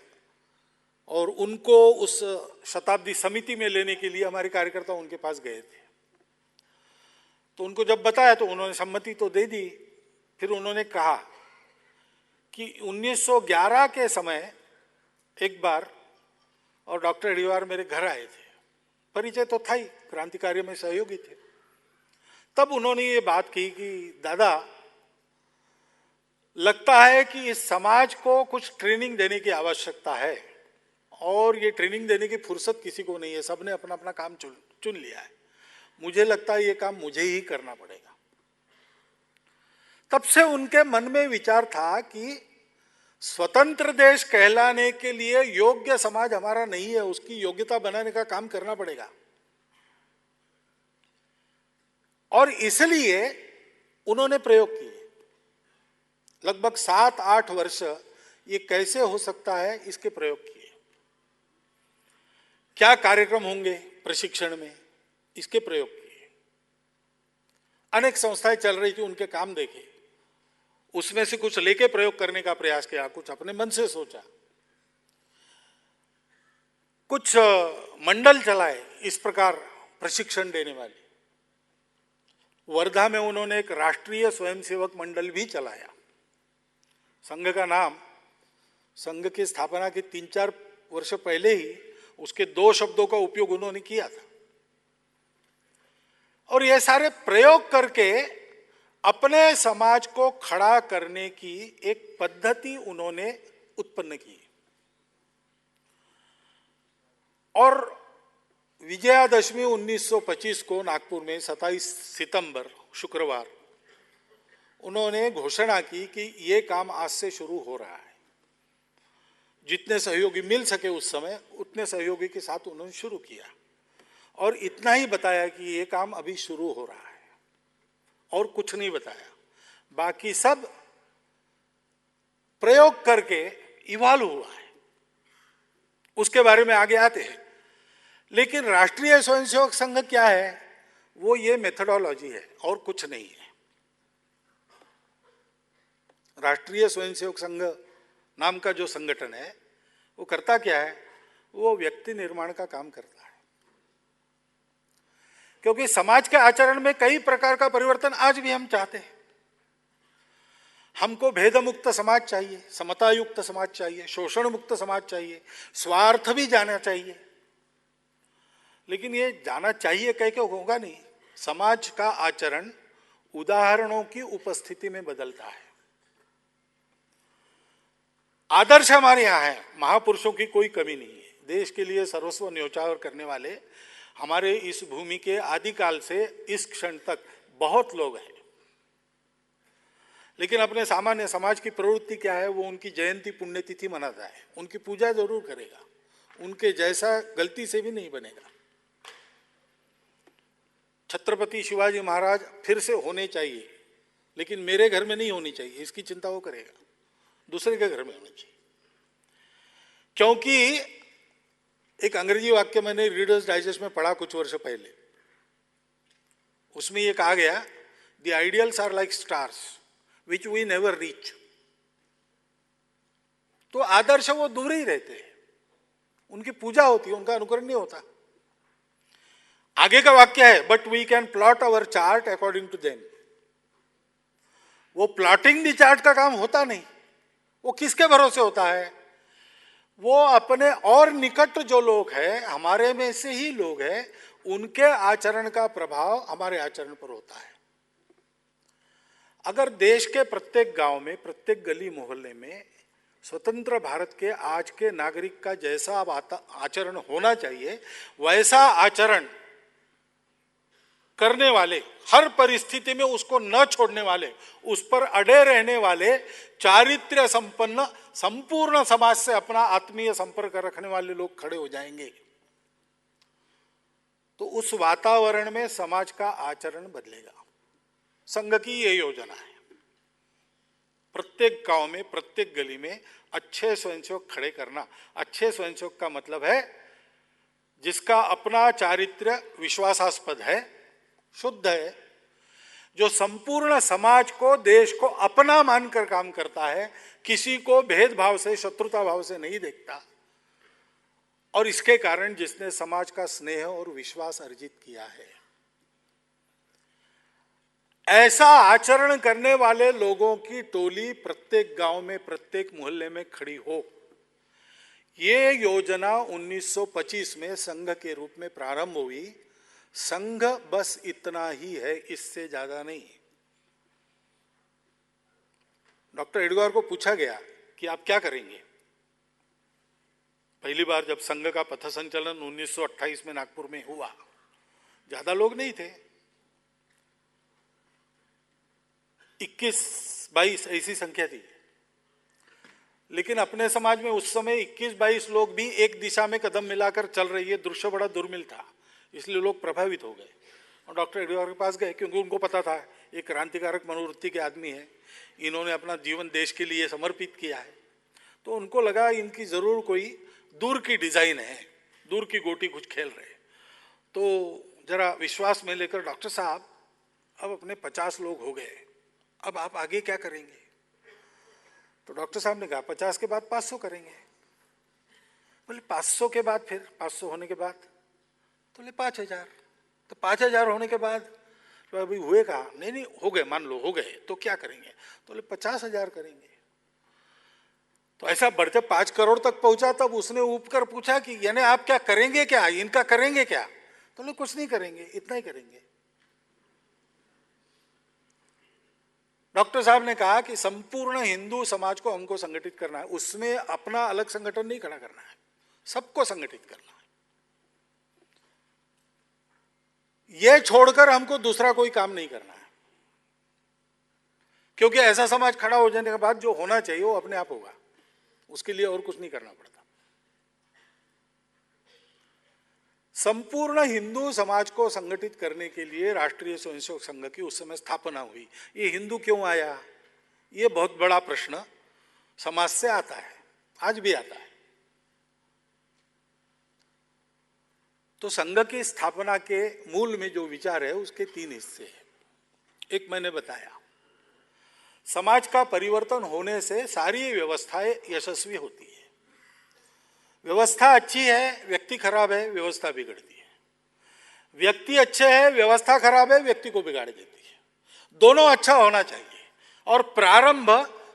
और उनको उस शताब्दी समिति में लेने के लिए हमारे कार्यकर्ता उनके पास गए थे। तो उनको जब बताया तो उन्होंने सम्मति तो दे दी। फिर उन्होंने कहा कि 1911 के समय एक बार, और डॉक्टर हेडगेवार मेरे घर आए थे, परिचय तो था ही, क्रांति कार्य में सहयोगी थे। तब उन्होंने ये बात की कि दादा, लगता है कि इस समाज को कुछ ट्रेनिंग देने की आवश्यकता है, और ये ट्रेनिंग देने की फुर्सत किसी को नहीं है, सबने अपना अपना काम चुन लिया है। मुझे लगता है ये काम मुझे ही करना पड़ेगा। तब से उनके मन में विचार था कि स्वतंत्र देश कहलाने के लिए योग्य समाज हमारा नहीं है, उसकी योग्यता बनाने का काम करना पड़ेगा। और इसलिए उन्होंने प्रयोग किए। लगभग 7-8 वर्ष ये कैसे हो सकता है, इसके प्रयोग किए। क्या कार्यक्रम होंगे प्रशिक्षण में, इसके प्रयोग किए। अनेक संस्थाएं चल रही थी, उनके काम देखे, उसमें से कुछ लेके प्रयोग करने का प्रयास किया, कुछ अपने मन से सोचा। कुछ मंडल चलाए इस प्रकार प्रशिक्षण देने वाले। वर्धा में उन्होंने एक राष्ट्रीय स्वयंसेवक मंडल भी चलाया। संघ का नाम, संघ की स्थापना के 3-4 वर्ष पहले ही उसके 2 शब्दों का उपयोग उन्होंने किया था। और ये सारे प्रयोग करके अपने समाज को खड़ा करने की एक पद्धति उन्होंने उत्पन्न की। और विजयादशमी 1925 को नागपुर में 27 सितंबर शुक्रवार उन्होंने घोषणा की कि ये काम आज से शुरू हो रहा है। जितने सहयोगी मिल सके उस समय, उतने सहयोगी के साथ उन्होंने शुरू किया, और इतना ही बताया कि ये काम अभी शुरू हो रहा है, और कुछ नहीं बताया। बाकी सब प्रयोग करके इवॉल्व हुआ है, उसके बारे में आगे आते हैं। लेकिन राष्ट्रीय स्वयंसेवक संघ क्या है, वो ये मेथोडोलॉजी है और कुछ नहीं है। राष्ट्रीय स्वयंसेवक संघ नाम का जो संगठन है वो करता क्या है, वो व्यक्ति निर्माण का काम करता है। क्योंकि समाज के आचरण में कई प्रकार का परिवर्तन आज भी हम चाहते हैं। हमको भेद मुक्त समाज चाहिए, समता युक्त समाज चाहिए, शोषण मुक्त समाज चाहिए, स्वार्थ भी जाना चाहिए। लेकिन ये जाना चाहिए कह के होगा नहीं। समाज का आचरण उदाहरणों की उपस्थिति में बदलता है। आदर्श हमारे यहां है, महापुरुषों की कोई कमी नहीं है। देश के लिए सर्वस्व न्योछावर करने वाले हमारे इस भूमि के आदिकाल से इस क्षण तक बहुत लोग हैं। लेकिन अपने सामान्य समाज की प्रवृत्ति क्या है, वो उनकी जयंती पुण्यतिथि मनाता है, उनकी पूजा जरूर करेगा, उनके जैसा गलती से भी नहीं बनेगा। छत्रपति शिवाजी महाराज फिर से होने चाहिए, लेकिन मेरे घर में नहीं होनी चाहिए, इसकी चिंता वो करेगा, दूसरे के घर में होनी चाहिए। क्योंकि एक अंग्रेजी वाक्य मैंने रीडर्स डाइजेस्ट में पढ़ा कुछ वर्ष पहले, उसमें ये कहा गया, the ideals are like stars which we never reach. तो आदर्श वो दूर ही रहते हैं, उनकी पूजा होती है, उनका अनुकरण नहीं होता। आगे का वाक्य है, but we can plot our chart according to them. वो प्लॉटिंग दी चार्ट का काम होता नहीं। वो किसके भरोसे होता है? वो अपने और निकट जो लोग हैं, हमारे में से ही लोग हैं, उनके आचरण का प्रभाव हमारे आचरण पर होता है। अगर देश के प्रत्येक गांव में, प्रत्येक गली मोहल्ले में स्वतंत्र भारत के आज के नागरिक का जैसा आचरण होना चाहिए, वैसा आचरण करने वाले, हर परिस्थिति में उसको न छोड़ने वाले, उस पर अड़े रहने वाले, चारित्र्य संपन्न संपूर्ण समाज से अपना आत्मीय संपर्क रखने वाले लोग खड़े हो जाएंगे, तो उस वातावरण में समाज का आचरण बदलेगा। संघ की ये योजना है, प्रत्येक गांव में, प्रत्येक गली में अच्छे स्वयंसेवक खड़े करना। अच्छे स्वयंसेवक का मतलब है जिसका अपना चारित्र्य विश्वासास्पद है, शुद्ध है, जो संपूर्ण समाज को, देश को अपना मानकर काम करता है, किसी को भेदभाव से, शत्रुता भाव से नहीं देखता, और इसके कारण जिसने समाज का स्नेह और विश्वास अर्जित किया है। ऐसा आचरण करने वाले लोगों की टोली प्रत्येक गांव में, प्रत्येक मोहल्ले में खड़ी हो। ये योजना 1925 में संघ के रूप में प्रारंभ हुई। संघ बस इतना ही है, इससे ज्यादा नहीं। डॉक्टर एडगर को पूछा गया कि आप क्या करेंगे। पहली बार जब संघ का पथ संचलन 1928 में नागपुर में हुआ, ज्यादा लोग नहीं थे, 21-22 ऐसी संख्या थी। लेकिन अपने समाज में उस समय 21-22 लोग भी एक दिशा में कदम मिलाकर चल रही है, दृश्य बड़ा दुर्मिल था, इसलिए लोग प्रभावित हो गए और डॉक्टर एडगर के पास गए, क्योंकि उनको पता था ये क्रांतिकारक मनोवृत्ति के आदमी है, इन्होंने अपना जीवन देश के लिए समर्पित किया है। तो उनको लगा इनकी जरूर कोई दूर की डिजाइन है, दूर की गोटी कुछ खेल रहे। तो जरा विश्वास में लेकर, डॉक्टर साहब अब अपने 50 लोग हो गए, अब आप आगे क्या करेंगे? तो डॉक्टर साहब ने कहा 50 के बाद 500 करेंगे। बोले 500 के बाद फिर 500 होने के बाद? तो बोले 5000। तो 5000 होने के बाद तो अभी हुए कहा? नहीं हो गए, मान लो हो गए, तो क्या करेंगे? तो बोले 50,000 करेंगे। तो ऐसा बढ़ते 5 करोड़ तक पहुंचा, तब उसने ऊब कर पूछा कि यानी आप क्या करेंगे, क्या इनका करेंगे क्या? तो बोले कुछ नहीं करेंगे, इतना ही करेंगे। डॉक्टर साहब ने कहा कि संपूर्ण हिंदू समाज को हमको संगठित करना है, उसमें अपना अलग संगठन नहीं खड़ा करना है, सबको संगठित करना है। यह छोड़कर हमको दूसरा कोई काम नहीं करना है, क्योंकि ऐसा समाज खड़ा हो जाने के बाद जो होना चाहिए वो अपने आप होगा, उसके लिए और कुछ नहीं करना पड़ता। संपूर्ण हिंदू समाज को संगठित करने के लिए राष्ट्रीय स्वयंसेवक संघ की उस समय स्थापना हुई। ये हिंदू क्यों आया, ये बहुत बड़ा प्रश्न समाज से आता है, आज भी आता है। तो संघ की स्थापना के मूल में जो विचार है उसके 3 हिस्से हैं। एक मैंने बताया, समाज का परिवर्तन होने से सारी व्यवस्थाएं यशस्वी होती है। व्यवस्था अच्छी है, व्यक्ति खराब है, व्यवस्था बिगड़ती है। व्यक्ति अच्छे हैं, व्यवस्था खराब है, व्यक्ति को बिगाड़ देती है। दोनों अच्छा होना चाहिए। और प्रारंभ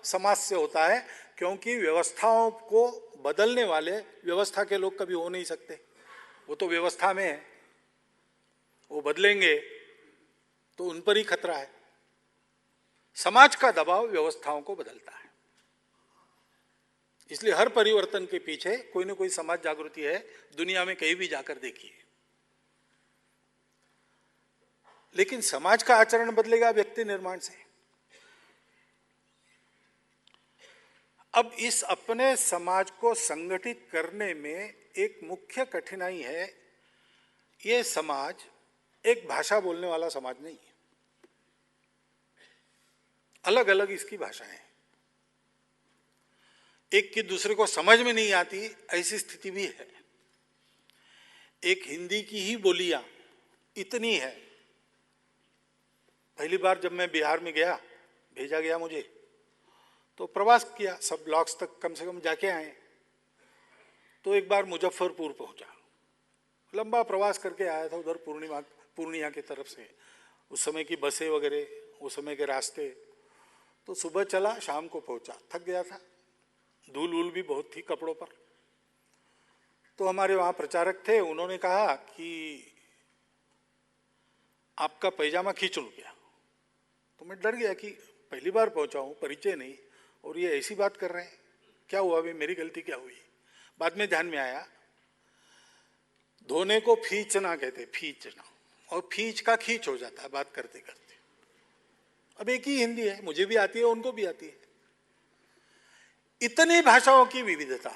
समाज से होता है, क्योंकि व्यवस्थाओं को बदलने वाले व्यवस्था के लोग कभी हो नहीं सकते। वो तो व्यवस्था में है, वो बदलेंगे तो उन पर ही खतरा है। समाज का दबाव व्यवस्थाओं को बदलता है। इसलिए हर परिवर्तन के पीछे कोई ना कोई समाज जागृति है। दुनिया में कहीं भी जाकर देखिए। लेकिन समाज का आचरण बदलेगा व्यक्ति निर्माण से। अब इस अपने समाज को संगठित करने में एक मुख्य कठिनाई है, ये समाज एक भाषा बोलने वाला समाज नहीं है। अलग अलग इसकी भाषाएं हैं, एक की दूसरे को समझ में नहीं आती, ऐसी स्थिति भी है। एक हिंदी की ही बोलियां इतनी है। पहली बार जब मैं बिहार में गया, भेजा गया मुझे, तो प्रवास किया, सब ब्लॉक्स तक कम से कम जाके आए। तो एक बार मुजफ्फरपुर पहुंचा, लंबा प्रवास करके आया था उधर पूर्णिया की तरफ से। उस समय की बसें वगैरह, उस समय के रास्ते, तो सुबह चला, शाम को पहुंचा, थक गया था, धूल वूल भी बहुत थी कपड़ों पर। तो हमारे वहां प्रचारक थे, उन्होंने कहा कि आपका पैजामा खींच लूं क्या? तो मैं डर गया कि पहली बार पहुंचा हूं, परिचय नहीं, और ये ऐसी बात कर रहे हैं, क्या हुआ अभी, मेरी गलती क्या हुई? बाद में ध्यान में आया, धोने को फींचना कहते, फींचना, और फींच का खींच हो जाता है बात करते करते। अब एक ही हिंदी है, मुझे भी आती है, उनको भी आती है। इतनी भाषाओं की विविधता।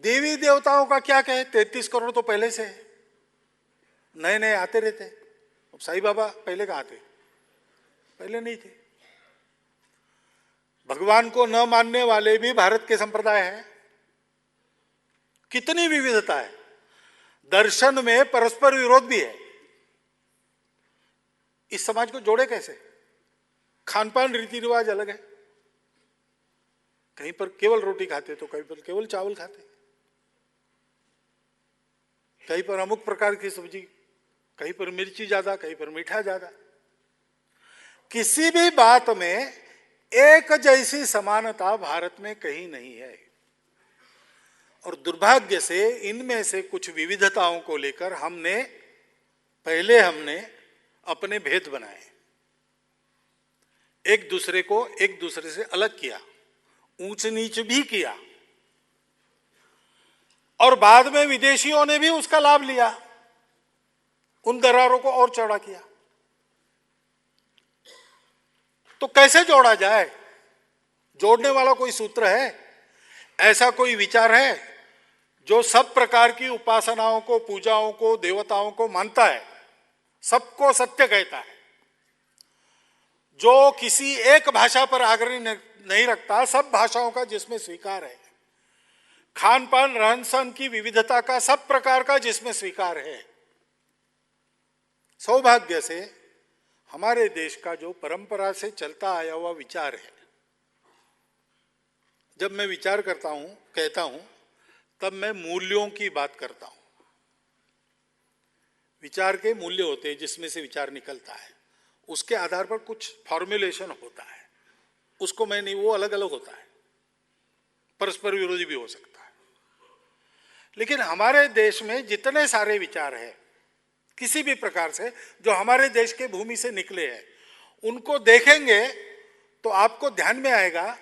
देवी देवताओं का क्या कहे, 33 करोड़ तो पहले से है, नए नए आते रहते। अब साईं बाबा पहले कहाँ थे? पहले नहीं थे। भगवान को न मानने वाले भी भारत के संप्रदाय हैं। कितनी विविधता है। दर्शन में परस्पर विरोध भी है। इस समाज को जोड़े कैसे? खान पान रीति रिवाज अलग है, कहीं पर केवल रोटी खाते तो कहीं पर केवल चावल खाते, कहीं पर अमुक प्रकार की सब्जी, कहीं पर मिर्ची ज्यादा, कहीं पर मीठा ज्यादा। किसी भी बात में एक जैसी समानता भारत में कहीं नहीं है। और दुर्भाग्य से इनमें से कुछ विविधताओं को लेकर हमने अपने भेद बनाए, एक दूसरे को एक दूसरे से अलग किया, ऊंच नीच भी किया, और बाद में विदेशियों ने भी उसका लाभ लिया, उन दरारों को और चौड़ा किया। तो कैसे जोड़ा जाए? जोड़ने वाला कोई सूत्र है? ऐसा कोई विचार है जो सब प्रकार की उपासनाओं को, पूजाओं को, देवताओं को मानता है, सबको सत्य कहता है, जो किसी एक भाषा पर आग्रह नहीं रखता, सब भाषाओं का जिसमें स्वीकार है, खान पान रहन सहन की विविधता का सब प्रकार का जिसमें स्वीकार है? सौभाग्य से हमारे देश का जो परंपरा से चलता आया हुआ विचार है, जब मैं विचार करता हूं, कहता हूं, तब मैं मूल्यों की बात करता हूं। विचार के मूल्य होते हैं जिसमें से विचार निकलता है, उसके आधार पर कुछ फॉर्मुलेशन होता है, उसको मैं नहीं, वो अलग अलग होता है, परस्पर विरोधी भी हो सकता है। लेकिन हमारे देश में जितने सारे विचार हैं किसी भी प्रकार से जो हमारे देश के भूमि से निकले हैं, उनको देखेंगे तो आपको ध्यान में आएगा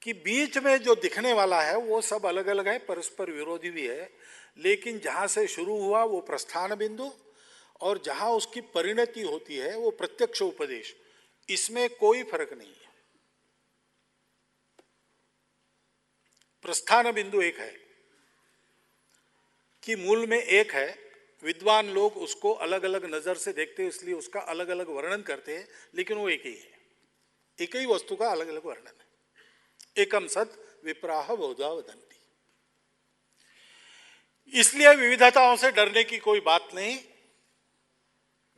कि बीच में जो दिखने वाला है वो सब अलग अलग है, परस्पर विरोधी भी है। लेकिन जहां से शुरू हुआ वो प्रस्थान बिंदु, और जहां उसकी परिणति होती है वो प्रत्यक्ष उपदेश, इसमें कोई फर्क नहीं है। प्रस्थान बिंदु एक है कि मूल में एक है, विद्वान लोग उसको अलग अलग नजर से देखते हैं, इसलिए उसका अलग अलग वर्णन करते हैं, लेकिन वो एक ही है, एक ही वस्तु का अलग अलग वर्णन है। एकम सत विप्राह बहुधा वदन्ति। इसलिए विविधताओं से डरने की कोई बात नहीं,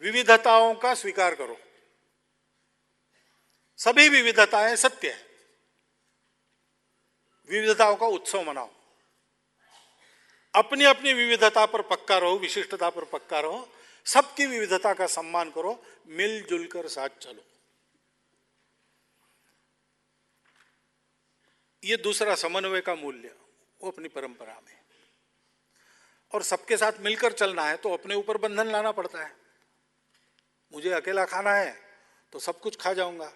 विविधताओं का स्वीकार करो, सभी विविधताएं सत्य है, विविधताओं का उत्सव मनाओ। अपनी अपनी विविधता पर पक्का रहो, विशिष्टता पर पक्का रहो, सबकी विविधता का सम्मान करो, मिलजुल कर साथ चलो। ये दूसरा समन्वय का मूल्य, वो अपनी परंपरा में। और सबके साथ मिलकर चलना है तो अपने ऊपर बंधन लाना पड़ता है। मुझे अकेला खाना है तो सब कुछ खा जाऊंगा,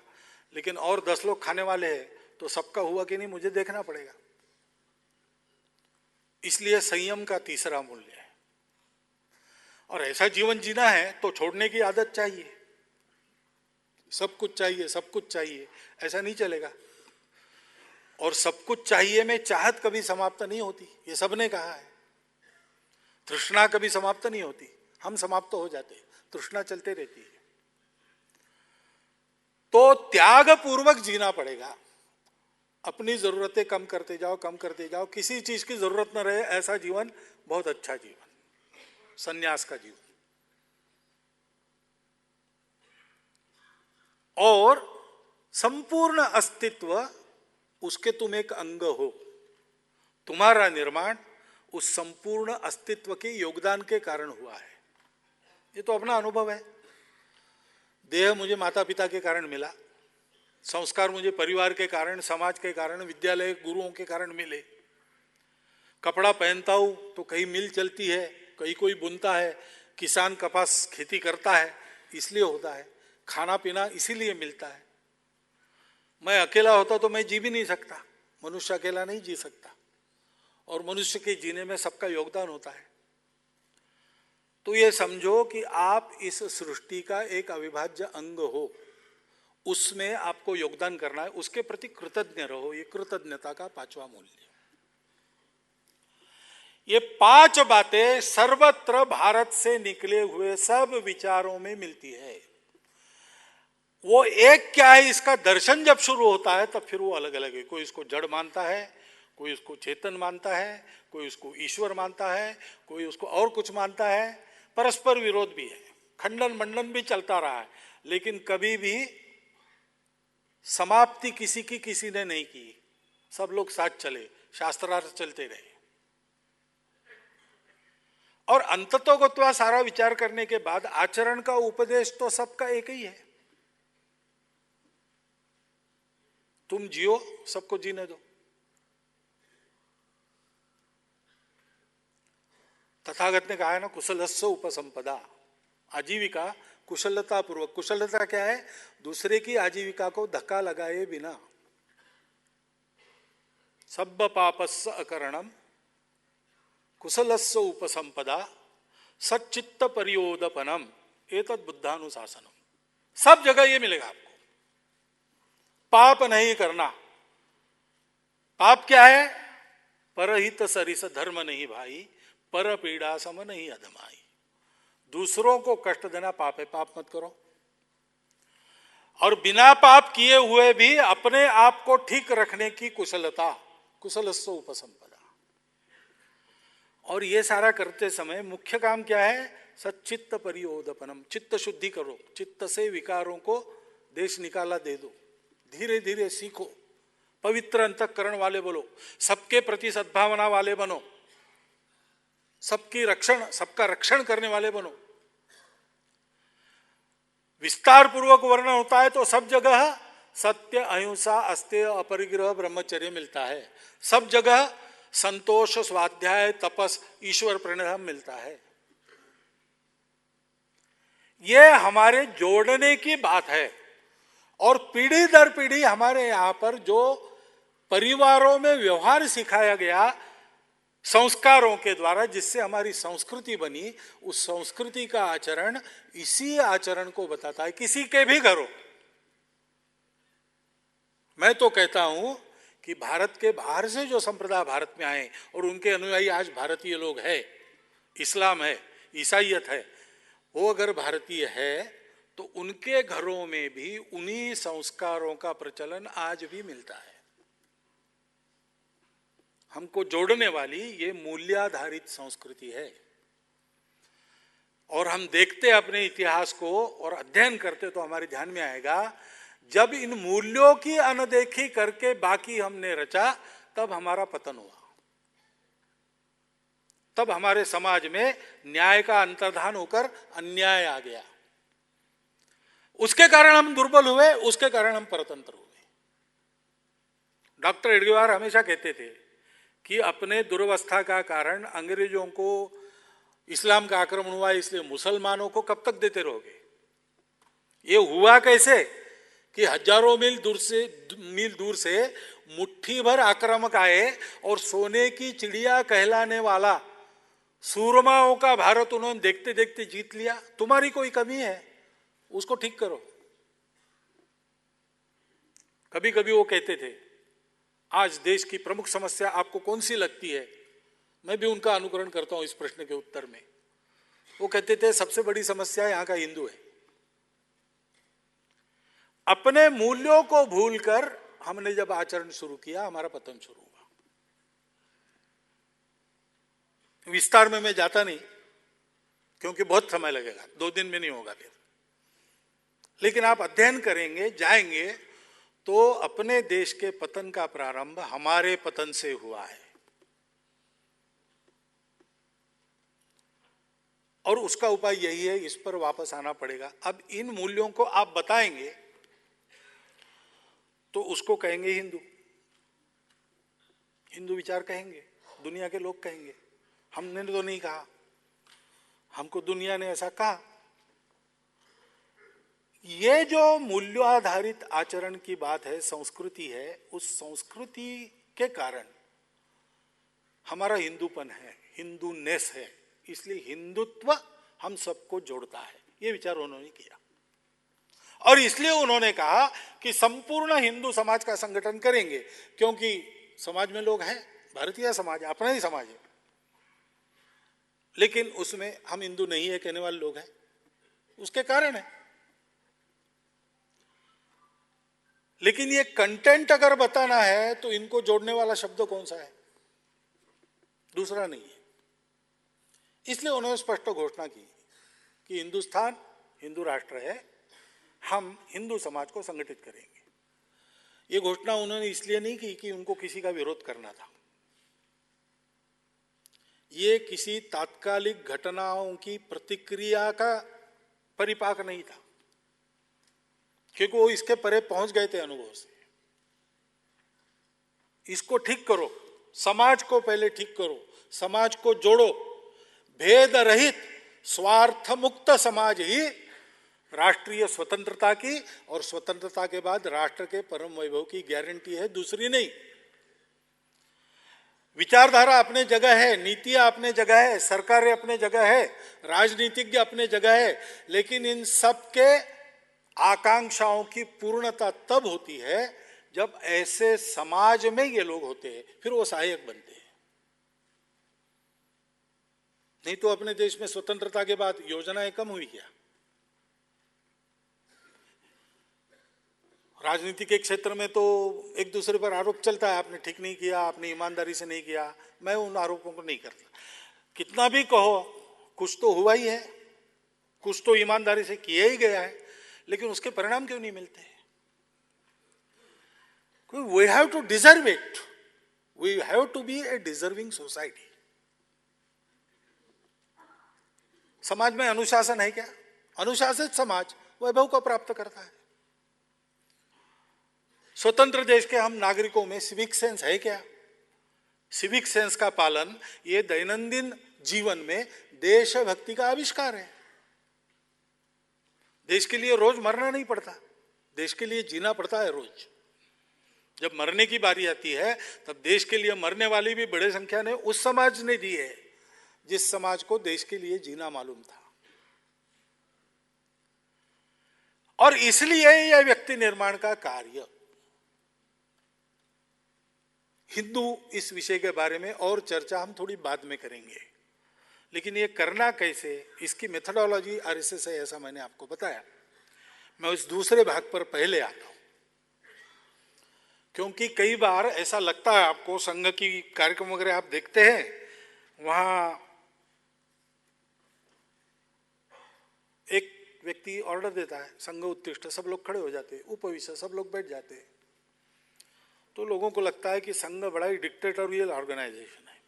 लेकिन और 10 लोग खाने वाले हैं तो सबका हुआ कि नहीं मुझे देखना पड़ेगा। इसलिए संयम का तीसरा मूल्य है। और ऐसा जीवन जीना है तो छोड़ने की आदत चाहिए। सब कुछ चाहिए, सब कुछ चाहिए, ऐसा नहीं चलेगा। और सब कुछ चाहिए में चाहत कभी समाप्त नहीं होती, ये सबने कहा है। तृष्णा कभी समाप्त नहीं होती, हम समाप्त हो जाते, तृष्णा चलते रहती है। तो त्याग पूर्वक जीना पड़ेगा। अपनी जरूरतें कम करते जाओ, कम करते जाओ, किसी चीज की जरूरत न रहे, ऐसा जीवन बहुत अच्छा जीवन, संन्यास का जीवन। और संपूर्ण अस्तित्व उसके तुम एक अंग हो। तुम्हारा निर्माण उस संपूर्ण अस्तित्व के योगदान के कारण हुआ है। ये तो अपना अनुभव है। देह मुझे माता पिता के कारण मिला, संस्कार मुझे परिवार के कारण, समाज के कारण, विद्यालय गुरुओं के कारण मिले। कपड़ा पहनता हूं तो कहीं मिल चलती है, कहीं कोई बुनता है, किसान कपास खेती करता है, इसलिए होता है। खाना पीना इसीलिए मिलता है। मैं अकेला होता तो मैं जी भी नहीं सकता, मनुष्य अकेला नहीं जी सकता। और मनुष्य के जीने में सबका योगदान होता है। तो ये समझो कि आप इस सृष्टि का एक अविभाज्य अंग हो, उसमें आपको योगदान करना है, उसके प्रति कृतज्ञ रहो। ये कृतज्ञता का 5वां मूल्य। ये 5 बातें सर्वत्र भारत से निकले हुए सब विचारों में मिलती है। वो एक क्या है, इसका दर्शन जब शुरू होता है तब फिर वो अलग अलग है। कोई इसको जड़ मानता है, कोई उसको चेतन मानता है, कोई उसको ईश्वर मानता है, कोई उसको और कुछ मानता है। परस्पर विरोध भी है, खंडन मंडन भी चलता रहा है, लेकिन कभी भी समाप्ति किसी की किसी ने नहीं की। सब लोग साथ चले, शास्त्रार्थ चलते रहे। और अंततोगत्वा सारा विचार करने के बाद आचरण का उपदेश तो सबका एक ही है। तुम जियो, सबको जीने दो। तथागत ने कहा है ना, कुशलस्य उपसंपदा, आजीविका कुशलता पूर्वक। कुशलता क्या है? दूसरे की आजीविका को धक्का लगाए बिना। सब्ब पापस्य अकरणम कुशलस्य उपसंपदा सच्चित्त परियोदपनम एतद् बुद्धानुशासनम। सब जगह ये मिलेगा आपको। पाप नहीं करना। पाप क्या है? परहित सरिस धर्म नहीं भाई, पर पीड़ा सम नहीं अधमाई। दूसरों को कष्ट देना पाप है, पाप मत करो। और बिना पाप किए हुए भी अपने आप को ठीक रखने की कुशलता, कुशलस्य उपसंपदा। और ये सारा करते समय मुख्य काम क्या है? सच्चित्त परियोदपनम। चित्त शुद्धि करो, चित्त से विकारों को देश निकाला दे दो। धीरे धीरे सीखो, पवित्र अंतःकरण वाले बनो, सबके प्रति सद्भावना वाले बनो, सबका रक्षण करने वाले बनो। विस्तार पूर्वक वर्णन होता है तो सब जगह सत्य, अहिंसा, अस्तेय, अपरिग्रह, ब्रह्मचर्य मिलता है। सब जगह संतोष, स्वाध्याय, तपस, ईश्वर प्रणिधान मिलता है। यह हमारे जोड़ने की बात है। और पीढ़ी दर पीढ़ी हमारे यहां पर जो परिवारों में व्यवहार सिखाया गया संस्कारों के द्वारा, जिससे हमारी संस्कृति बनी, उस संस्कृति का आचरण इसी आचरण को बताता है। किसी के भी घरों, मैं तो कहता हूं कि भारत के बाहर से जो संप्रदाय भारत में आए और उनके अनुयायी आज भारतीय लोग हैं, इस्लाम है, ईसाईयत है, वो अगर भारतीय है तो उनके घरों में भी उन्हीं संस्कारों का प्रचलन आज भी मिलता है। हमको जोड़ने वाली ये मूल्याधारित संस्कृति है। और हम देखते अपने इतिहास को और अध्ययन करते तो हमारे ध्यान में आएगा, जब इन मूल्यों की अनदेखी करके बाकी हमने रचा, तब हमारा पतन हुआ। तब हमारे समाज में न्याय का अंतर्धान होकर अन्याय आ गया। उसके कारण हम दुर्बल हुए, उसके कारण हम परतंत्र हुए। डॉक्टर एडगवार हमेशा कहते थे कि अपने दुर्वस्था का कारण अंग्रेजों को इस्लाम का आक्रमण हुआ, इसलिए मुसलमानों को कब तक देते रहोगे। ये हुआ कैसे कि हजारों मील दूर से मुट्ठी भर आक्रामक आए और सोने की चिड़िया कहलाने वाला सूरमाओं का भारत उन्होंने देखते देखते जीत लिया। तुम्हारी कोई कमी है, उसको ठीक करो। कभी कभी वो कहते थे, आज देश की प्रमुख समस्या आपको कौन सी लगती है? मैं भी उनका अनुकरण करता हूं इस प्रश्न के उत्तर में। वो कहते थे, सबसे बड़ी समस्या यहां का हिंदू है। अपने मूल्यों को भूलकर हमने जब आचरण शुरू किया, हमारा पतन शुरू हुआ। विस्तार में मैं जाता नहीं, क्योंकि बहुत समय लगेगा, 2 दिन में नहीं होगा फिर। लेकिन आप अध्ययन करेंगे, जाएंगे, तो अपने देश के पतन का प्रारंभ हमारे पतन से हुआ है, और उसका उपाय यही है, इस पर वापस आना पड़ेगा। अब इन मूल्यों को आप बताएंगे तो उसको कहेंगे हिंदू, हिंदू विचार कहेंगे, दुनिया के लोग कहेंगे। हमने तो नहीं कहा, हमको दुनिया ने ऐसा कहा। ये जो मूल्याधारित आचरण की बात है, संस्कृति है, उस संस्कृति के कारण हमारा हिंदूपन है, हिंदूनेस है, इसलिए हिंदुत्व हम सबको जोड़ता है। ये विचार उन्होंने किया, और इसलिए उन्होंने कहा कि संपूर्ण हिंदू समाज का संगठन करेंगे, क्योंकि समाज में लोग हैं, भारतीय समाज अपना ही समाज है, लेकिन उसमें हम हिंदू नहीं है कहने वाले लोग हैं, उसके कारण है। लेकिन ये कंटेंट अगर बताना है तो इनको जोड़ने वाला शब्द कौन सा है? दूसरा नहीं है। इसलिए उन्होंने स्पष्ट घोषणा की कि हिंदुस्तान हिंदू राष्ट्र है, हम हिंदू समाज को संगठित करेंगे। ये घोषणा उन्होंने इसलिए नहीं की कि उनको किसी का विरोध करना था। ये किसी तात्कालिक घटनाओं की प्रतिक्रिया का परिपाक नहीं था, क्योंकि वो इसके परे पहुंच गए थे अनुभव से। इसको ठीक करो, समाज को पहले ठीक करो, समाज को जोड़ो। भेद रहित स्वार्थ मुक्त समाज ही राष्ट्रीय स्वतंत्रता की और स्वतंत्रता के बाद राष्ट्र के परम वैभव की गारंटी है, दूसरी नहीं। विचारधारा अपने जगह है, नीतियां अपने जगह है, सरकारें अपने जगह है, राजनीतिज्ञ अपने जगह है, लेकिन इन सब के आकांक्षाओं की पूर्णता तब होती है जब ऐसे समाज में ये लोग होते हैं, फिर वो सहायक बनते हैं। नहीं तो अपने देश में स्वतंत्रता के बाद योजनाएं कम हुई क्या? राजनीति के क्षेत्र में तो एक दूसरे पर आरोप चलता है, आपने ठीक नहीं किया, आपने ईमानदारी से नहीं किया। मैं उन आरोपों को नहीं करता। कितना भी कहो, कुछ तो हुआ ही है, कुछ तो ईमानदारी से किया ही गया है, लेकिन उसके परिणाम क्यों नहीं मिलते? We have to deserve it. We have to be a deserving society. समाज में अनुशासन है क्या? अनुशासित समाज वैभव को प्राप्त करता है। स्वतंत्र देश के हम नागरिकों में सिविक सेंस है क्या? सिविक सेंस का पालन ये दैनंदिन जीवन में देशभक्ति का आविष्कार है। देश के लिए रोज मरना नहीं पड़ता, देश के लिए जीना पड़ता है रोज। जब मरने की बारी आती है तब देश के लिए मरने वाली भी बड़े संख्या ने उस समाज ने दी है जिस समाज को देश के लिए जीना मालूम था। और इसलिए यह व्यक्ति निर्माण का कार्य, हिंदू, इस विषय के बारे में और चर्चा हम थोड़ी बाद में करेंगे, लेकिन ये करना कैसे, इसकी मेथोडोलॉजी आरएसएस है, ऐसा मैंने आपको बताया। मैं उस दूसरे भाग पर पहले आता हूं, क्योंकि कई बार ऐसा लगता है आपको, संघ की कार्यक्रम वगैरह आप देखते हैं, वहां एक व्यक्ति ऑर्डर देता है, संघ उत्तिष्ठ, सब लोग खड़े हो जाते हैं, उपविष्ट, सब लोग बैठ जाते हैं। तो लोगों को लगता है कि संघ बड़ा ही डिक्टेटोरियल ऑर्गेनाइजेशन है।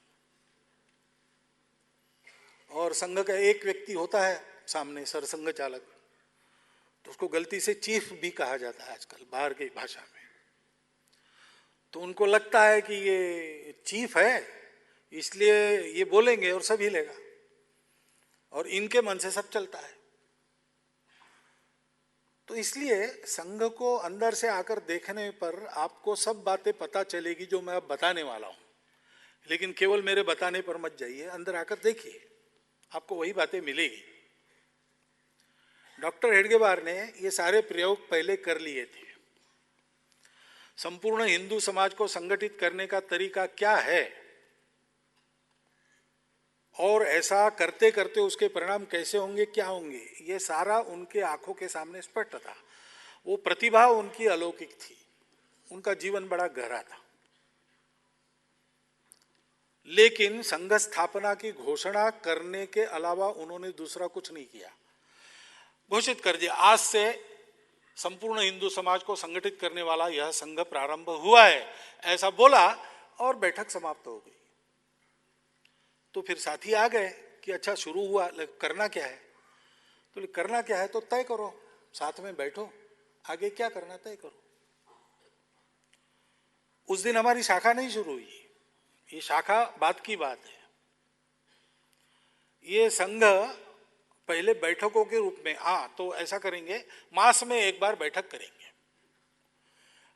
और संघ का एक व्यक्ति होता है सामने सरसंघ चालक, तो उसको गलती से चीफ भी कहा जाता है आजकल बाहर की भाषा में। तो उनको लगता है कि ये चीफ है इसलिए ये बोलेंगे और सब हिलेगा, और इनके मन से सब चलता है। तो इसलिए संघ को अंदर से आकर देखने पर आपको सब बातें पता चलेगी जो मैं अब बताने वाला हूं, लेकिन केवल मेरे बताने पर मत जाइए, अंदर आकर देखिए, आपको वही बातें मिलेगी। डॉक्टर हेडगेवार ने ये सारे प्रयोग पहले कर लिए थे। संपूर्ण हिंदू समाज को संगठित करने का तरीका क्या है और ऐसा करते करते उसके परिणाम कैसे होंगे, क्या होंगे, ये सारा उनके आंखों के सामने स्पष्ट था। वो प्रतिभा उनकी अलौकिक थी, उनका जीवन बड़ा गहरा था। लेकिन संघ स्थापना की घोषणा करने के अलावा उन्होंने दूसरा कुछ नहीं किया। घोषित कर दिया आज से संपूर्ण हिंदू समाज को संगठित करने वाला यह संघ प्रारंभ हुआ है, ऐसा बोला और बैठक समाप्त हो गई। तो फिर साथी आ गए कि अच्छा शुरू हुआ, करना क्या है? तो करना क्या है तो तय करो, साथ में बैठो, आगे क्या करना तय करो। उस दिन हमारी शाखा नहीं शुरू हुई, ये शाखा बात की बात है। ये संघ पहले बैठकों के रूप में, तो ऐसा करेंगे, मास में एक बार बैठक करेंगे।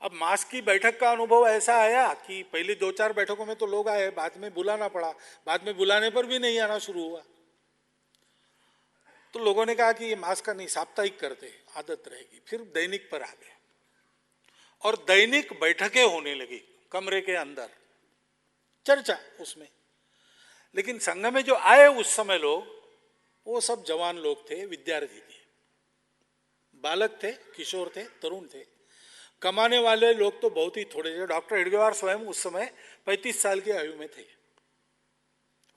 अब मास की बैठक का अनुभव ऐसा आया कि पहली 2-4 बैठकों में तो लोग आए, बाद में बुलाना पड़ा, बाद में बुलाने पर भी नहीं आना शुरू हुआ। तो लोगों ने कहा कि ये मास का नहीं, साप्ताहिक करते, आदत रहेगी। फिर दैनिक पर आ गए और दैनिक बैठकें होने लगी कमरे के अंदर, चर्चा उसमें। लेकिन संघ में जो आए उस समय लोग, वो सब जवान लोग थे, विद्यार्थी थे, बालक थे, किशोर थे, तरुण थे। कमाने वाले लोग तो बहुत ही थोड़े थे। डॉक्टर हेडगेवार स्वयं उस समय 35 साल की आयु में थे।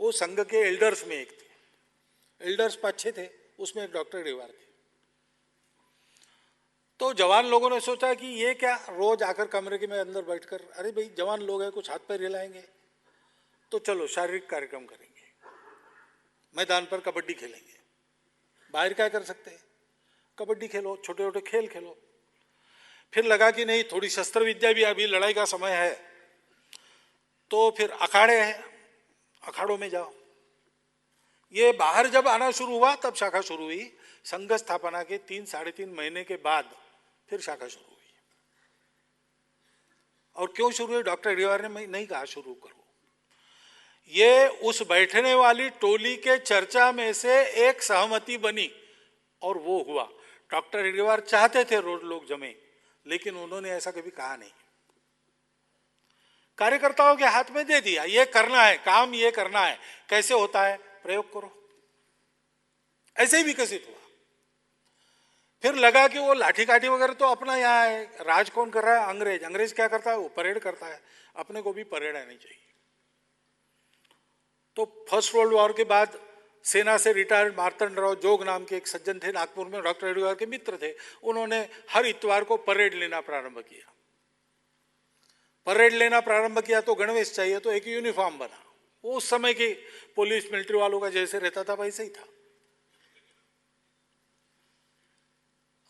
वो संघ के एल्डर्स में एक थे, एल्डर्स 5-6 थे, उसमें एक डॉक्टर हेडगेवार थे। तो जवान लोगों ने सोचा कि ये क्या रोज आकर कमरे के में अंदर बैठकर, अरे भाई जवान लोग हैं, कुछ हाथ पैर हिलाएंगे, तो चलो शारीरिक कार्यक्रम करेंगे, मैदान पर कबड्डी खेलेंगे। बाहर क्या कर सकते हैं, कबड्डी खेलो, छोटे छोटे खेल खेलो। फिर लगा कि नहीं, थोड़ी शस्त्र विद्या भी, अभी लड़ाई का समय है, तो फिर अखाड़े हैं, अखाड़ों में जाओ। ये बाहर जब आना शुरू हुआ तब शाखा शुरू हुई। संघ स्थापना के 3-3.5 महीने के बाद फिर शाखा शुरू हुई। और क्यों शुरू हुई? डॉक्टर हेडगेवार ने नहीं कहा शुरू करो, ये उस बैठने वाली टोली के चर्चा में से एक सहमति बनी और वो हुआ। डॉक्टर हेडगेवार चाहते थे रोज लोग जमे, लेकिन उन्होंने ऐसा कभी कहा नहीं। कार्यकर्ताओं के हाथ में दे दिया, ये करना है काम, ये करना है, कैसे होता है प्रयोग करो। ऐसे ही विकसित हुआ। फिर लगा कि वो लाठी काठी वगैरह तो अपना यहाँ है, राज कौन कर रहा है? अंग्रेज। अंग्रेज क्या करता है? वो परेड करता है, अपने को भी परेड आनी चाहिए। तो फर्स्ट वर्ल्ड वॉर के बाद सेना से रिटायर्ड मार्तंड राव जोग नाम के एक सज्जन थे नागपुर में, डॉक्टर हेडगेवार के मित्र थे। उन्होंने हर इतवार को परेड लेना प्रारंभ किया। परेड लेना प्रारंभ किया तो गणवेश चाहिए, तो एक यूनिफॉर्म बना। वो उस समय की पुलिस मिलिट्री वालों का जैसे रहता था वैसे ही था।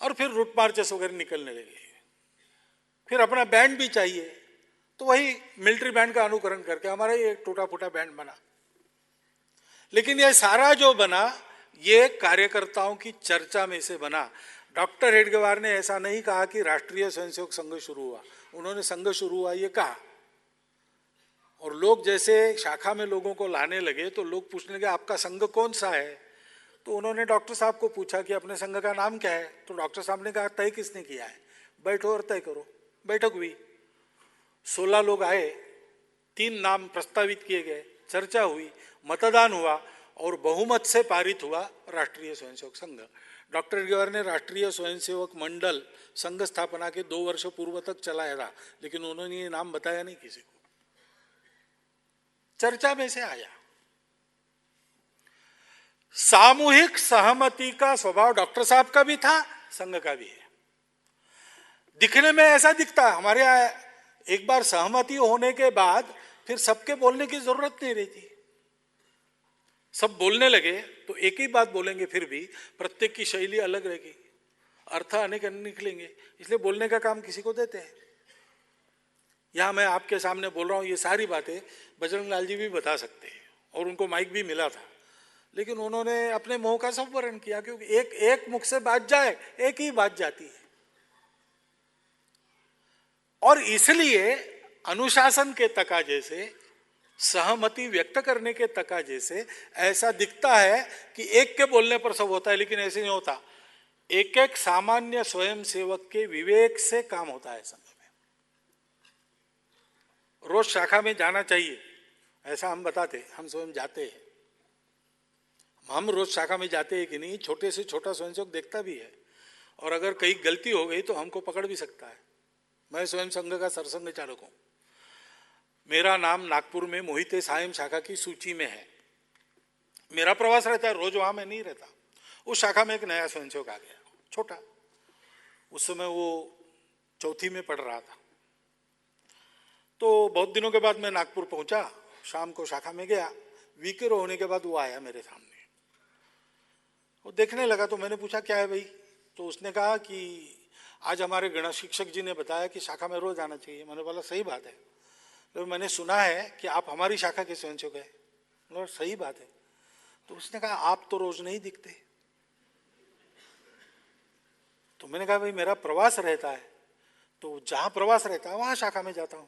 और फिर रूट मार्चेस वगैरह निकलने लगे। फिर अपना बैंड भी चाहिए, तो वही मिलिट्री बैंड का अनुकरण करके हमारा ये टूटा फूटा बैंड बना। लेकिन ये सारा जो बना, ये कार्यकर्ताओं की चर्चा में से बना। डॉक्टर हेडगेवार ने ऐसा नहीं कहा कि राष्ट्रीय स्वयंसेवक संघ शुरू हुआ, उन्होंने संघ शुरू हुआ ये कहा। और लोग जैसे शाखा में लोगों को लाने लगे तो लोग पूछने लगे आपका संघ कौन सा है? तो उन्होंने डॉक्टर साहब को पूछा कि अपने संघ का नाम क्या है? तो डॉक्टर साहब ने कहा तय किसने किया है? बैठो और तय करो। बैठक हुई, 16 लोग आए, 3 नाम प्रस्तावित किए गए, चर्चा हुई, मतदान हुआ और बहुमत से पारित हुआ राष्ट्रीय स्वयंसेवक संघ। डॉक्टर हेडगेवार ने राष्ट्रीय स्वयंसेवक मंडल संघ स्थापना के 2 वर्ष पूर्व तक चलाया था, लेकिन उन्होंने ये नाम बताया नहीं किसी को, चर्चा में से आया। सामूहिक सहमति का स्वभाव डॉक्टर साहब का भी था, संघ का भी है। दिखने में ऐसा दिखता है, हमारे यहाँ एक बार सहमति होने के बाद फिर सबके बोलने की जरूरत नहीं रहती। सब बोलने लगे तो एक ही बात बोलेंगे, फिर भी प्रत्येक की शैली अलग रहेगी, अर्थ अनेक निकलेंगे, इसलिए बोलने का काम किसी को देते हैं। यहां मैं आपके सामने बोल रहा हूं, ये सारी बातें बजरंग लाल जी भी बता सकते हैं और उनको माइक भी मिला था, लेकिन उन्होंने अपने मुंह का सब वर्णन किया, क्योंकि एक एक मुख से बात जाए, एक ही बात जाती है। और इसलिए अनुशासन के तकाजे से, सहमति व्यक्त करने के तकाजे से ऐसा दिखता है कि एक के बोलने पर सब होता है, लेकिन ऐसे नहीं होता। एक एक सामान्य स्वयंसेवक के विवेक से काम होता है। संघ में रोज शाखा में जाना चाहिए ऐसा हम बताते, हम स्वयं जाते हैं। हम रोज शाखा में जाते हैं कि नहीं, छोटे से छोटा स्वयंसेवक देखता भी है, और अगर कहीं गलती हो गई तो हमको पकड़ भी सकता है। मैं स्वयं संघ का सरसंघ चालक हूं। मेरा नाम नागपुर में मोहिते सायम शाखा की सूची में है। मेरा प्रवास रहता है, रोज वहां मैं नहीं रहता। उस शाखा में एक नया स्वयंसेवक आ गया, छोटा, उस समय वो चौथी में पढ़ रहा था। तो बहुत दिनों के बाद मैं नागपुर पहुंचा, शाम को शाखा में गया, वीकेरो होने के बाद वो आया मेरे सामने, वो देखने लगा। तो मैंने पूछा क्या है भाई? तो उसने कहा कि आज हमारे गणित शिक्षक जी ने बताया कि शाखा में रोज आना चाहिए। मैंने बोला सही बात है, तो मैंने सुना है कि आप हमारी शाखा के स्वयंसेवक है। बोला सही बात है। तो उसने कहा आप तो रोज नहीं दिखते। तो मैंने कहा भाई मेरा प्रवास रहता है, तो जहां प्रवास रहता है वहां शाखा में जाता हूं।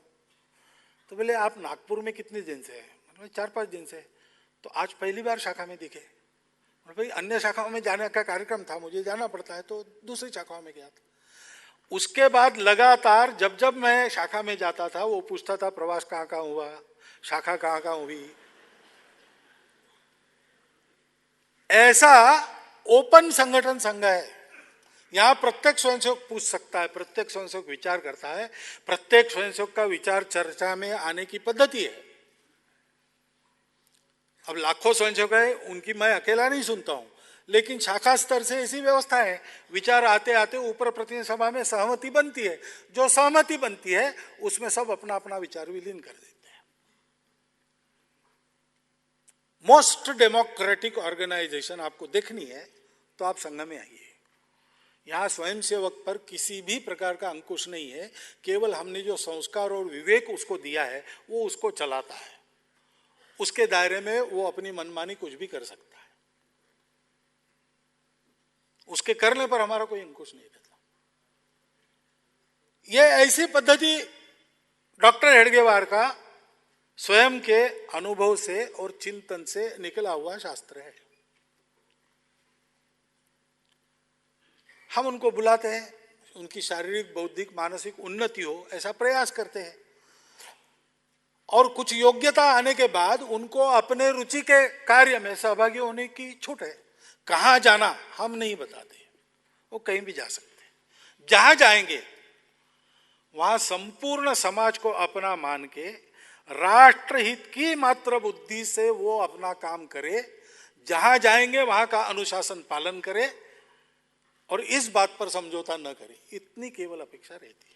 तो बोले आप नागपुर में कितने दिन से है? मतलब 4-5 दिन से। तो आज पहली बार शाखा में दिखे। भाई अन्य शाखाओं में जाने का कार्यक्रम था, मुझे जाना पड़ता है, तो दूसरी शाखाओं में गया था। उसके बाद लगातार जब जब मैं शाखा में जाता था, वो पूछता था प्रवास कहाँ कहाँ हुआ, शाखा कहाँ कहाँ हुई। ऐसा ओपन संगठन संघ है। यहां प्रत्येक स्वयंसेवक पूछ सकता है, प्रत्येक स्वयंसेवक विचार करता है, प्रत्येक स्वयंसेवक का विचार चर्चा में आने की पद्धति है। अब लाखों स्वयंसेवक है, उनकी मैं अकेला नहीं सुनता हूं, लेकिन शाखा स्तर से ऐसी व्यवस्था है, विचार आते आते ऊपर प्रतिनिधि सभा में सहमति बनती है। जो सहमति बनती है उसमें सब अपना अपना विचार विलीन कर देते हैं। मोस्ट डेमोक्रेटिक ऑर्गेनाइजेशन आपको देखनी है तो आप संघ में आइए। यहां स्वयंसेवक पर किसी भी प्रकार का अंकुश नहीं है, केवल हमने जो संस्कार और विवेक उसको दिया है वो उसको चलाता है। उसके दायरे में वो अपनी मनमानी कुछ भी कर सकता है, उसके करने पर हमारा कोई अंकुश नहीं रहता। ये ऐसी पद्धति डॉक्टर हेडगेवार का स्वयं के अनुभव से और चिंतन से निकला हुआ शास्त्र है। हम उनको बुलाते हैं, उनकी शारीरिक बौद्धिक मानसिक उन्नति हो ऐसा प्रयास करते हैं, और कुछ योग्यता आने के बाद उनको अपने रुचि के कार्य में सहभागी होने की छूट है। कहां जाना हम नहीं बताते, वो कहीं भी जा सकते हैं। जहां जाएंगे वहां संपूर्ण समाज को अपना मान के राष्ट्रहित की मात्र बुद्धि से वो अपना काम करे। जहां जाएंगे वहां का अनुशासन पालन करे और इस बात पर समझौता न करे, इतनी केवल अपेक्षा रहती है।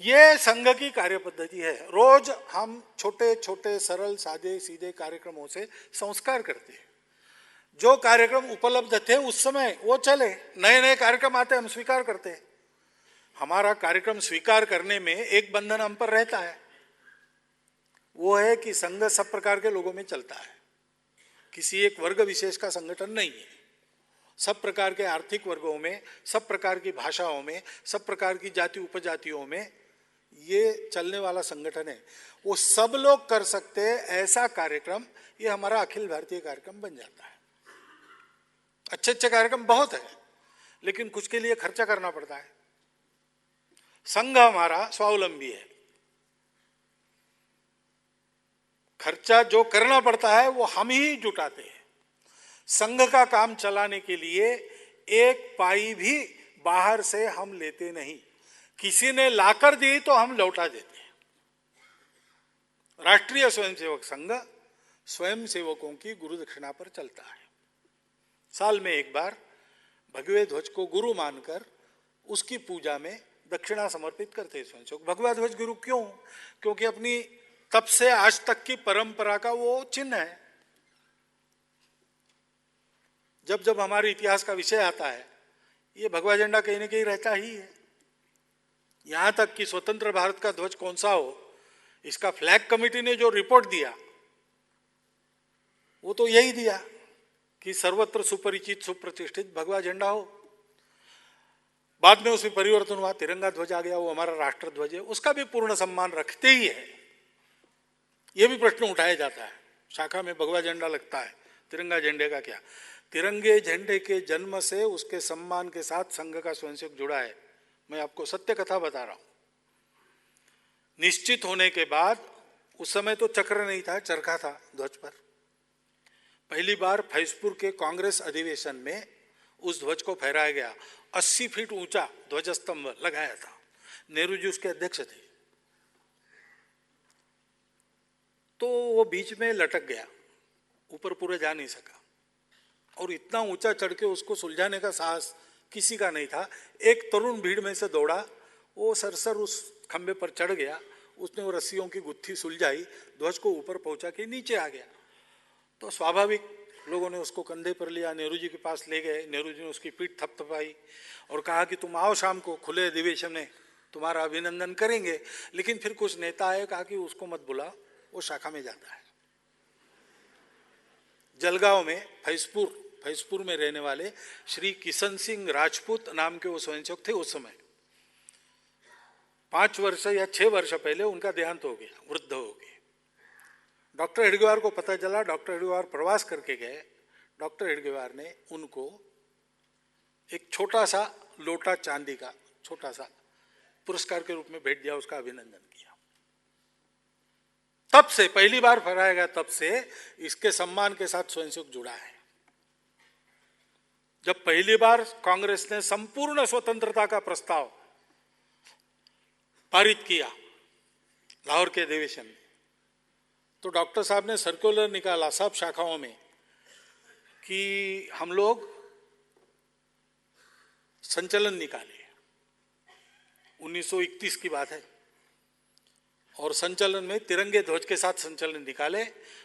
ये संघ की कार्य पद्धति है। रोज हम छोटे छोटे सरल सादे सीधे कार्यक्रमों से संस्कार करते हैं। जो कार्यक्रम उपलब्ध थे उस समय वो चले, नए नए कार्यक्रम आते हम स्वीकार करते हैं। हमारा कार्यक्रम स्वीकार करने में एक बंधन हम पर रहता है, वो है कि संघ सब प्रकार के लोगों में चलता है, किसी एक वर्ग विशेष का संगठन नहीं है। सब प्रकार के आर्थिक वर्गों में, सब प्रकार की भाषाओं में, सब प्रकार की जाति उपजातियों में ये चलने वाला संगठन है। वो सब लोग कर सकते हैं ऐसा कार्यक्रम, ये हमारा अखिल भारतीय कार्यक्रम बन जाता है। अच्छे अच्छे कार्यक्रम बहुत है, लेकिन कुछ के लिए खर्चा करना पड़ता है। संघ हमारा स्वावलंबी है, खर्चा जो करना पड़ता है वो हम ही जुटाते हैं। संघ का काम चलाने के लिए एक पाई भी बाहर से हम लेते नहीं, किसी ने लाकर दी तो हम लौटा देते हैं। राष्ट्रीय स्वयंसेवक संघ स्वयंसेवकों की गुरु दक्षिणा पर चलता है। साल में एक बार भगवे ध्वज को गुरु मानकर उसकी पूजा में दक्षिणा समर्पित करते हैं स्वयंसेवक। भगवा ध्वज गुरु क्यों? क्योंकि अपनी तब से आज तक की परंपरा का वो चिन्ह है। जब जब हमारे इतिहास का विषय आता है, ये भगवा झंडा कहीं ना कहीं रहता ही है। यहां तक कि स्वतंत्र भारत का ध्वज कौन सा हो, इसका फ्लैग कमेटी ने जो रिपोर्ट दिया वो तो यही दिया कि सर्वत्र सुपरिचित सुप्रतिष्ठित भगवा झंडा हो। बाद में उसमें परिवर्तन हुआ, तिरंगा ध्वज आ गया, वो हमारा राष्ट्र ध्वज है, उसका भी पूर्ण सम्मान रखते ही है। ये भी प्रश्न उठाया जाता है, शाखा में भगवा झंडा लगता है, तिरंगा झंडे का क्या? तिरंगे झंडे के जन्म से उसके सम्मान के साथ संघ का स्वयंसेवक जुड़ा है। मैं आपको सत्य कथा बता रहा हूं। निश्चित होने के बाद, उस समय तो चक्र नहीं था, चरखा था ध्वज पर। पहली बार फैजपुर के कांग्रेस अधिवेशन में उस ध्वज को फहराया गया। 80 फीट ऊंचा ध्वज स्तंभ लगाया था, नेहरू जी उसके अध्यक्ष थे। तो वो बीच में लटक गया, ऊपर पूरे जा नहीं सका, और इतना ऊंचा चढ़ के उसको सुलझाने का साहस किसी का नहीं था। एक तरुण भीड़ में से दौड़ा, वो सरसर उस खंबे पर चढ़ गया, उसने वो रस्सियों की गुत्थी सुलझाई, ध्वज को ऊपर पहुंचा के नीचे आ गया। तो स्वाभाविक लोगों ने उसको कंधे पर लिया, नेहरू जी के पास ले गए। नेहरू जी ने उसकी पीठ थपथपाई और कहा कि तुम आओ शाम को खुले अधिवेशन में, तुम्हारा अभिनंदन करेंगे। लेकिन फिर कुछ नेता आए, कहा कि उसको मत बुला, वो शाखा में जाता है। जलगांव में फैजपुर में रहने वाले श्री किशन सिंह राजपूत नाम के वो स्वयंसेवक थे। उस समय 5 वर्ष या 6 वर्ष पहले उनका देहांत हो गया, वृद्ध हो गए। डॉक्टर हेडगेवार को पता चला, डॉक्टर हेडगेवार प्रवास करके गए। डॉक्टर हेडगेवार ने उनको एक छोटा सा लोटा चांदी का, छोटा सा पुरस्कार के रूप में भेंट दिया, उसका अभिनंदन किया। तब से पहली बार फहराया गया, तब से इसके सम्मान के साथ स्वयंसेवक जुड़ा है। जब पहली बार कांग्रेस ने संपूर्ण स्वतंत्रता का प्रस्ताव पारित किया लाहौर के अधिवेशन में, तो डॉक्टर साहब ने सर्कुलर निकाला सब शाखाओं में कि हम लोग संचलन निकाले। 1931 की बात है, और संचलन में तिरंगे ध्वज के साथ संचलन निकाले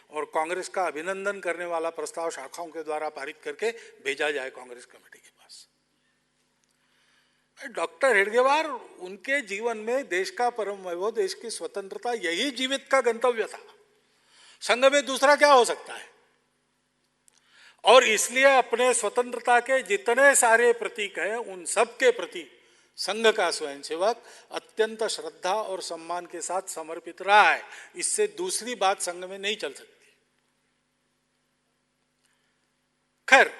और कांग्रेस का अभिनंदन करने वाला प्रस्ताव शाखाओं के द्वारा पारित करके भेजा जाए कांग्रेस कमेटी के पास। डॉक्टर हेडगेवार, उनके जीवन में देश का परम वैभव, देश की स्वतंत्रता, यही जीवित का गंतव्य था। संघ में दूसरा क्या हो सकता है? और इसलिए अपने स्वतंत्रता के जितने सारे प्रतीक हैं, उन सब के प्रति संघ का स्वयंसेवक अत्यंत श्रद्धा और सम्मान के साथ समर्पित रहा है। इससे दूसरी बात संघ में नहीं चल सकती। खैर,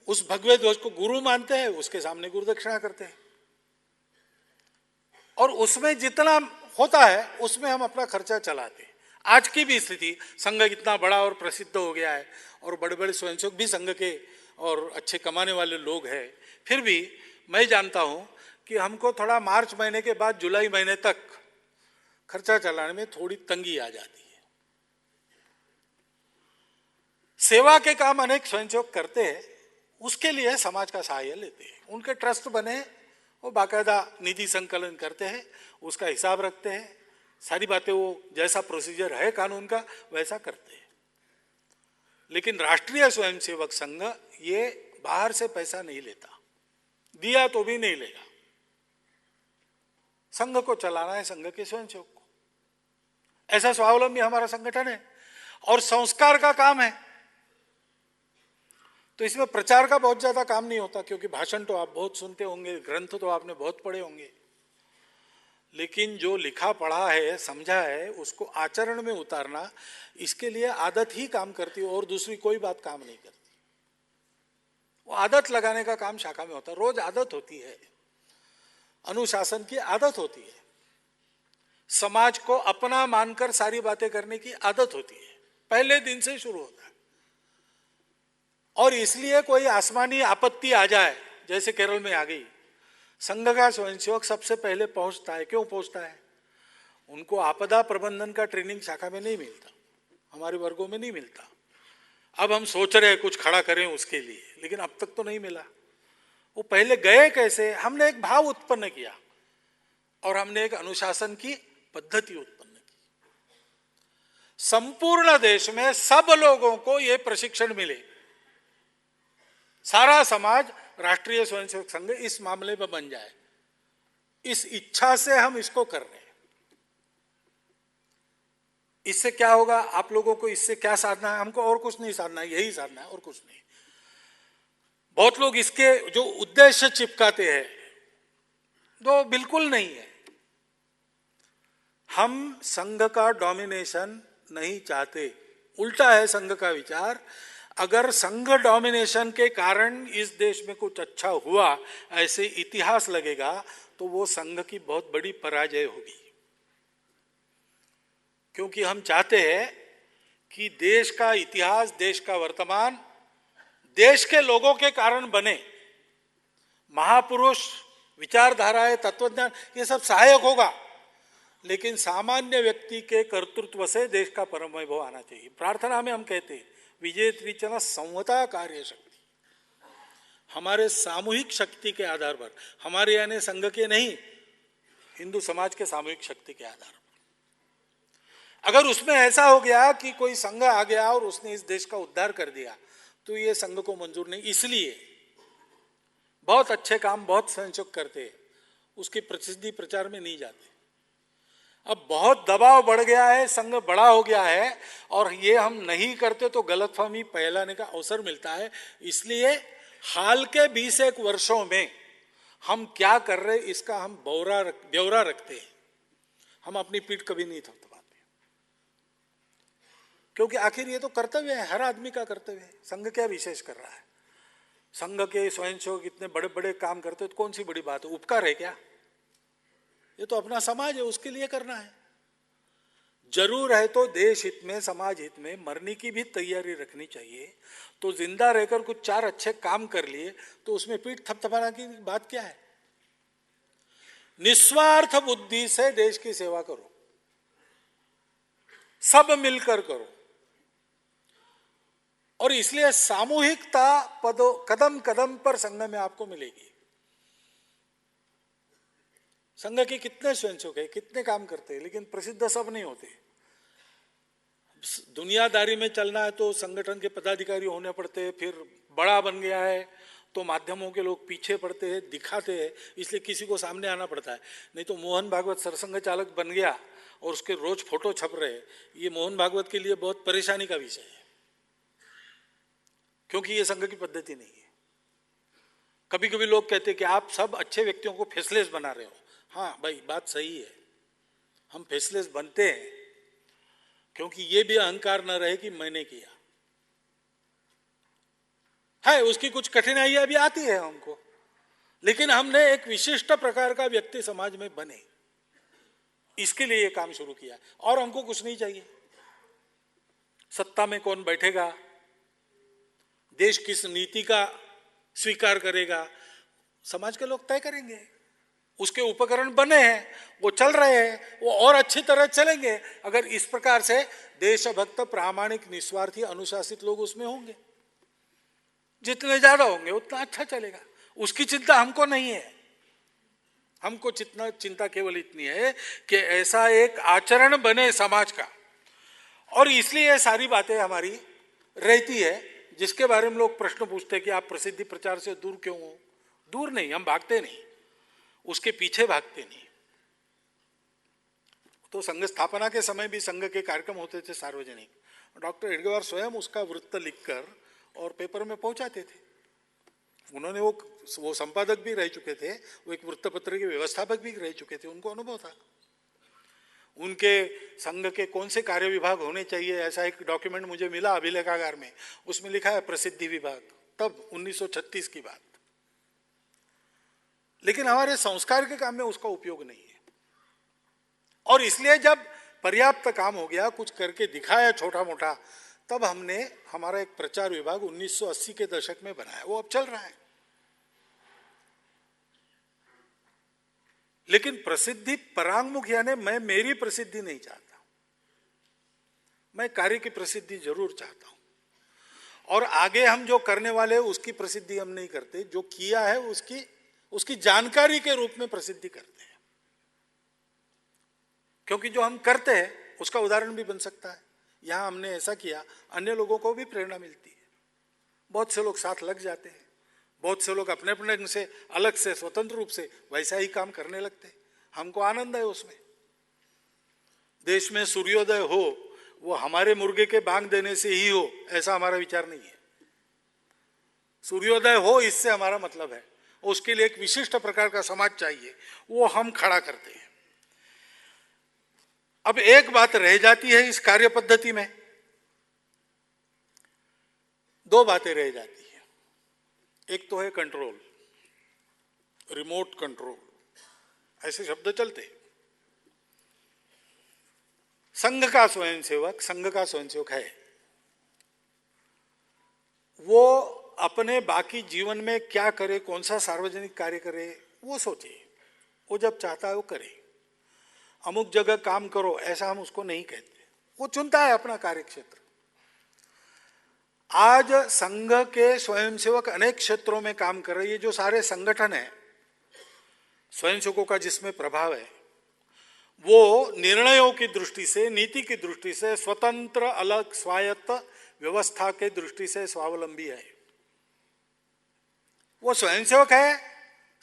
उस भगवे ध्वज को गुरु मानते हैं, उसके सामने गुरुदक्षिणा करते हैं, और उसमें जितना होता है उसमें हम अपना खर्चा चलाते हैं। आज की भी स्थिति, संघ इतना बड़ा और प्रसिद्ध हो गया है, और बड़े बड़े स्वयंसेवक भी संघ के और अच्छे कमाने वाले लोग हैं। फिर भी मैं जानता हूं कि हमको थोड़ा मार्च महीने के बाद जुलाई महीने तक खर्चा चलाने में थोड़ी तंगी आ जाती है। सेवा के काम अनेक स्वयंसेवक करते हैं, उसके लिए समाज का सहायता लेते हैं। उनके ट्रस्ट बने, वो बाकायदा निधि संकलन करते हैं, उसका हिसाब रखते हैं, सारी बातें वो जैसा प्रोसीजर है कानून का वैसा करते हैं। लेकिन राष्ट्रीय स्वयंसेवक संघ ये बाहर से पैसा नहीं लेता, दिया तो भी नहीं लेगा। संघ को चलाना है संघ के स्वयंसेवक को, ऐसा स्वावलंबी हमारा संगठन है, और संस्कार का काम है। तो इसमें प्रचार का बहुत ज्यादा काम नहीं होता, क्योंकि भाषण तो आप बहुत सुनते होंगे, ग्रंथ तो आपने बहुत पढ़े होंगे, लेकिन जो लिखा पढ़ा है, समझा है, उसको आचरण में उतारना, इसके लिए आदत ही काम करती है, और दूसरी कोई बात काम नहीं करती। वो आदत लगाने का काम शाखा में होता है। रोज आदत होती है, अनुशासन की आदत होती है, समाज को अपना मानकर सारी बातें करने की आदत होती है, पहले दिन से शुरू होता है। और इसलिए कोई आसमानी आपत्ति आ जाए, जैसे केरल में आ गई, संघ का स्वयंसेवक सबसे पहले पहुंचता है। क्यों पहुंचता है? उनको आपदा प्रबंधन का ट्रेनिंग शाखा में नहीं मिलता, हमारे वर्गों में नहीं मिलता। अब हम सोच रहे हैं कुछ खड़ा करें उसके लिए, लेकिन अब तक तो नहीं मिला। वो पहले गए कैसे? हमने एक भाव उत्पन्न किया और हमने एक अनुशासन की पद्धति उत्पन्न की। संपूर्ण देश में सब लोगों को यह प्रशिक्षण मिले, सारा समाज राष्ट्रीय स्वयंसेवक संघ इस मामले में बन जाए, इस इच्छा से हम इसको कर रहे हैं। इससे क्या होगा, आप लोगों को इससे क्या साधना है? हमको और कुछ नहीं साधना है, यही साधना है और कुछ नहीं। बहुत लोग इसके जो उद्देश्य चिपकाते हैं वो बिल्कुल नहीं है। हम संघ का डोमिनेशन नहीं चाहते, उल्टा है संघ का विचार। अगर संघ डोमिनेशन के कारण इस देश में कुछ अच्छा हुआ ऐसे इतिहास लगेगा तो वो संघ की बहुत बड़ी पराजय होगी। क्योंकि हम चाहते हैं कि देश का इतिहास, देश का वर्तमान देश के लोगों के कारण बने। महापुरुष, विचारधाराएं, तत्वज्ञान ये सब सहायक होगा, लेकिन सामान्य व्यक्ति के कर्तृत्व से देश का परम वैभव आना चाहिए। प्रार्थना में हम कहते हैं विजेत्रिचन संवता कार्य शक्ति, हमारे सामूहिक शक्ति के आधार पर, हमारे यानी संघ के नहीं, हिंदू समाज के सामूहिक शक्ति के आधार पर। अगर उसमें ऐसा हो गया कि कोई संघ आ गया और उसने इस देश का उद्धार कर दिया तो ये संघ को मंजूर नहीं। इसलिए बहुत अच्छे काम बहुत स्वयंसेवक करते हैं, उसकी प्रसिद्धि प्रचार में नहीं जाते। अब बहुत दबाव बढ़ गया है, संघ बड़ा हो गया है और ये हम नहीं करते तो गलतफहमी फैलाने का अवसर मिलता है। इसलिए हाल के 20 वर्षों में हम क्या कर रहे इसका हम ब्यौरा रखते हैं। हम अपनी पीठ कभी नहीं थपथपाते, क्योंकि आखिर ये तो कर्तव्य है, हर आदमी का कर्तव्य है। संघ क्या विशेष कर रहा है? संघ के स्वयंसेवक इतने बड़े बड़े काम करते तो कौन सी बड़ी बात है? उपकार है क्या? ये तो अपना समाज है, उसके लिए करना है। जरूर है तो देश हित में, समाज हित में मरने की भी तैयारी रखनी चाहिए। तो जिंदा रहकर कुछ 4 अच्छे काम कर लिए तो उसमें पीठ थपथपाने की बात क्या है? निस्वार्थ बुद्धि से देश की सेवा करो, सब मिलकर करो। और इसलिए सामूहिकता कदम कदम पर संघ में आपको मिलेगी। संघ के कितने स्वयंसेवक है, कितने काम करते हैं, लेकिन प्रसिद्ध सब नहीं होते। दुनियादारी में चलना है तो संगठन के पदाधिकारी होने पड़ते हैं, फिर बड़ा बन गया है तो माध्यमों के लोग पीछे पड़ते हैं, दिखाते हैं, इसलिए किसी को सामने आना पड़ता है। नहीं तो मोहन भागवत सरसंघ चालक बन गया और उसके रोज फोटो छप रहे, ये मोहन भागवत के लिए बहुत परेशानी का विषय है, क्योंकि ये संघ की पद्धति नहीं है। कभी कभी लोग कहते हैं कि आप सब अच्छे व्यक्तियों को फेसलेस बना रहे हो। हाँ भाई, बात सही है, हम फेसलेस बनते हैं क्योंकि ये भी अहंकार न रहे कि मैंने किया है। उसकी कुछ कठिनाइयां भी आती है हमको, लेकिन हमने एक विशिष्ट प्रकार का व्यक्ति समाज में बने, इसके लिए ये काम शुरू किया। और हमको कुछ नहीं चाहिए। सत्ता में कौन बैठेगा, देश किस नीति का स्वीकार करेगा, समाज के लोग तय करेंगे। उसके उपकरण बने हैं, वो चल रहे हैं, वो और अच्छी तरह चलेंगे अगर इस प्रकार से देशभक्त, प्रामाणिक, निस्वार्थी, अनुशासित लोग उसमें होंगे। जितने ज्यादा होंगे उतना अच्छा चलेगा। उसकी चिंता हमको नहीं है। हमको चिंता केवल इतनी है कि ऐसा एक आचरण बने समाज का। और इसलिए ये सारी बातें हमारी रहती है, जिसके बारे में लोग प्रश्न पूछते हैं कि आप प्रसिद्धि प्रचार से दूर क्यों हो? दूर नहीं, हम भागते नहीं, उसके पीछे भागते नहीं। तो संघ स्थापना के समय भी संघ के कार्यक्रम होते थे सार्वजनिक। डॉक्टर हेडगेवार स्वयं उसका वृत्त लिखकर और पेपर में पहुंचाते थे। उन्होंने वो संपादक भी रह चुके थे, वो एक वृत्तपत्र के व्यवस्थापक भी रह चुके थे, उनको अनुभव था। उनके संघ के कौन से कार्य विभाग होने चाहिए, ऐसा एक डॉक्यूमेंट मुझे मिला अभिलेखागार में, उसमें लिखा है प्रसिद्धि विभाग, तब 1936 की बात। लेकिन हमारे संस्कार के काम में उसका उपयोग नहीं है। और इसलिए जब पर्याप्त काम हो गया, कुछ करके दिखाया छोटा मोटा, तब हमने हमारा एक प्रचार विभाग 1980 के दशक में बनाया, वो अब चल रहा है। लेकिन प्रसिद्धि परांगमुख यानी मैं मेरी प्रसिद्धि नहीं चाहता, मैं कार्य की प्रसिद्धि जरूर चाहता हूं। और आगे हम जो करने वाले हैं उसकी प्रसिद्धि हम नहीं करते, जो किया है उसकी जानकारी के रूप में प्रसिद्धि करते हैं। क्योंकि जो हम करते हैं उसका उदाहरण भी बन सकता है। यहाँ हमने ऐसा किया, अन्य लोगों को भी प्रेरणा मिलती है। बहुत से लोग साथ लग जाते हैं, बहुत से लोग अपने अपने ढंग से अलग से स्वतंत्र रूप से वैसा ही काम करने लगते हैं। हमको आनंद है उसमें। देश में सूर्योदय हो वो हमारे मुर्गे के बांग देने से ही हो, ऐसा हमारा विचार नहीं है। सूर्योदय हो इससे हमारा मतलब है, उसके लिए एक विशिष्ट प्रकार का समाज चाहिए, वो हम खड़ा करते हैं। अब एक बात रह जाती है इस कार्य पद्धति में, दो बातें रह जाती है। एक तो है कंट्रोल, रिमोट कंट्रोल, ऐसे शब्द चलते हैं। संघ का स्वयंसेवक है, वो अपने बाकी जीवन में क्या करे, कौन सा सार्वजनिक कार्य करे, वो सोचे। वो जब चाहता है वो करे। अमुक जगह काम करो ऐसा हम उसको नहीं कहते, वो चुनता है अपना कार्य क्षेत्र। आज संघ के स्वयंसेवक अनेक क्षेत्रों में काम कर रहे हैं। ये जो सारे संगठन है स्वयंसेवकों का जिसमें प्रभाव है, वो निर्णयों की दृष्टि से, नीति की दृष्टि से स्वतंत्र, अलग, स्वायत्त, व्यवस्था के दृष्टि से स्वावलंबी है। वो स्वयंसेवक है,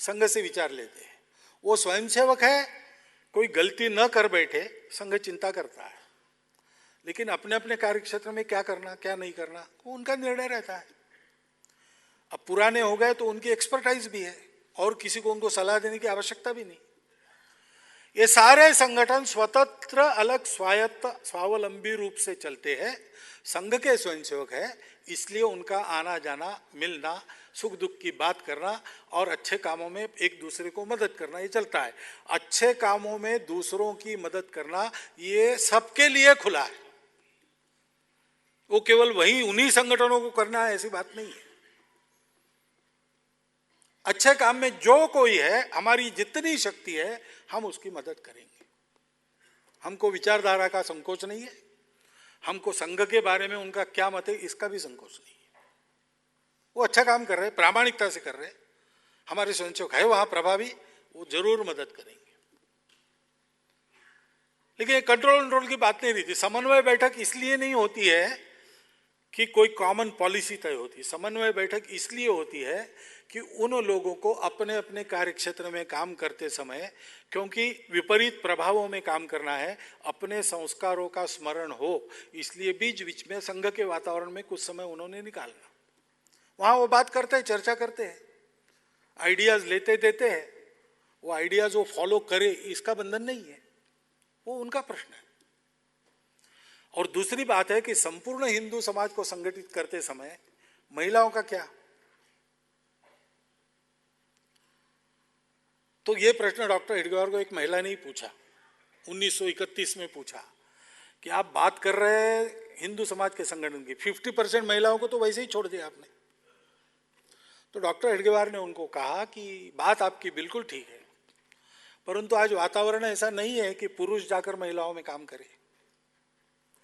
संघ से विचार लेते हैं। वो स्वयंसेवक है, कोई गलती न कर बैठे, संघ चिंता करता है। लेकिन अपने अपने कार्य क्षेत्र में क्या करना क्या नहीं करना वो उनका निर्णय रहता है। अब पुराने हो गए तो उनकी एक्सपर्टाइज भी है और किसी को उनको सलाह देने की आवश्यकता भी नहीं। ये सारे संगठन स्वतंत्र, अलग, स्वायत्त, स्वावलंबी रूप से चलते हैं। संघ के स्वयंसेवक है, इसलिए उनका आना जाना, मिलना, सुख दुख की बात करना और अच्छे कामों में एक दूसरे को मदद करना, ये चलता है। अच्छे कामों में दूसरों की मदद करना ये सबके लिए खुला है। वो केवल वही उन्हीं संगठनों को करना है ऐसी बात नहीं है। अच्छे काम में जो कोई है, हमारी जितनी शक्ति है हम उसकी मदद करेंगे। हमको विचारधारा का संकोच नहीं है, हमको संघ के बारे में उनका क्या मत है इसका भी संकोच नहीं है। वो अच्छा काम कर रहे हैं, प्रामाणिकता से कर रहे हैं, हमारे स्वयंसेवक है वहां प्रभावी, वो जरूर मदद करेंगे। लेकिन कंट्रोल की बात नहीं रही थी। समन्वय बैठक इसलिए नहीं होती है कि कोई कॉमन पॉलिसी तय होती। समन्वय बैठक इसलिए होती है कि उन लोगों को अपने अपने कार्य क्षेत्र में काम करते समय, क्योंकि विपरीत प्रभावों में काम करना है, अपने संस्कारों का स्मरण हो, इसलिए बीच बीच में संघ के वातावरण में कुछ समय उन्होंने निकालना। वहां वो बात करते हैं, चर्चा करते हैं, आइडियाज लेते देते हैं। वो आइडियाज वो फॉलो करे इसका बंधन नहीं है, वो उनका प्रश्न है। और दूसरी बात है कि संपूर्ण हिंदू समाज को संगठित करते समय महिलाओं का क्या? तो ये प्रश्न डॉक्टर हेडगेवार को एक महिला ने ही पूछा, 1931 में पूछा कि आप बात कर रहे हैं हिंदू समाज के संगठन की, 50% महिलाओं को तो वैसे ही छोड़ दिया आपने। तो डॉक्टर हेडगेवार ने उनको कहा कि बात आपकी बिल्कुल ठीक है, परंतु आज वातावरण ऐसा नहीं है कि पुरुष जाकर महिलाओं में काम करे।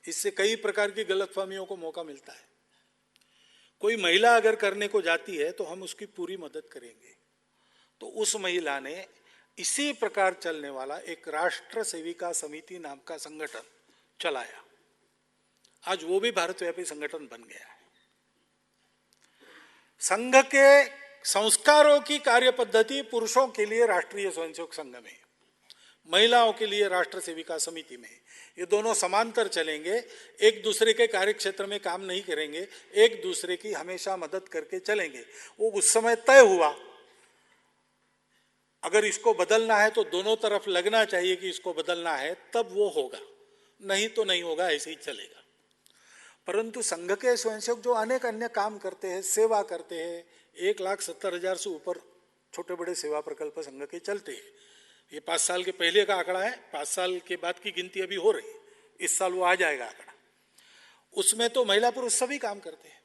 इससे कई प्रकार की गलतफहमियों को मौका मिलता है। कोई महिला अगर करने को जाती है तो हम उसकी पूरी मदद करेंगे। तो उस महिला ने इसी प्रकार चलने वाला एक राष्ट्र सेविका समिति नाम का संगठन चलाया। आज वो भी भारतव्यापी संगठन बन गया है। संघ के संस्कारों की कार्य पद्धति पुरुषों के लिए राष्ट्रीय स्वयंसेवक संघ में, महिलाओं के लिए राष्ट्र सेविका समिति में, ये दोनों समांतर चलेंगे, एक दूसरे के कार्य क्षेत्र में काम नहीं करेंगे, एक दूसरे की हमेशा मदद करके चलेंगे। वो उस समय तय हुआ। अगर इसको बदलना है तो दोनों तरफ लगना चाहिए कि इसको बदलना है, तब वो होगा, नहीं तो नहीं होगा, ऐसे ही चलेगा। परंतु संघ के स्वयंसेवक जो अनेक अन्य काम करते हैं, सेवा करते हैं, 1,70,000 से ऊपर छोटे बड़े सेवा प्रकल्प संघ के चलते हैं। ये 5 साल के पहले का आंकड़ा है, 5 साल के बाद की गिनती अभी हो रही है, इस साल वो आ जाएगा आंकड़ा। उसमें तो महिला पुरुष सभी काम करते हैं।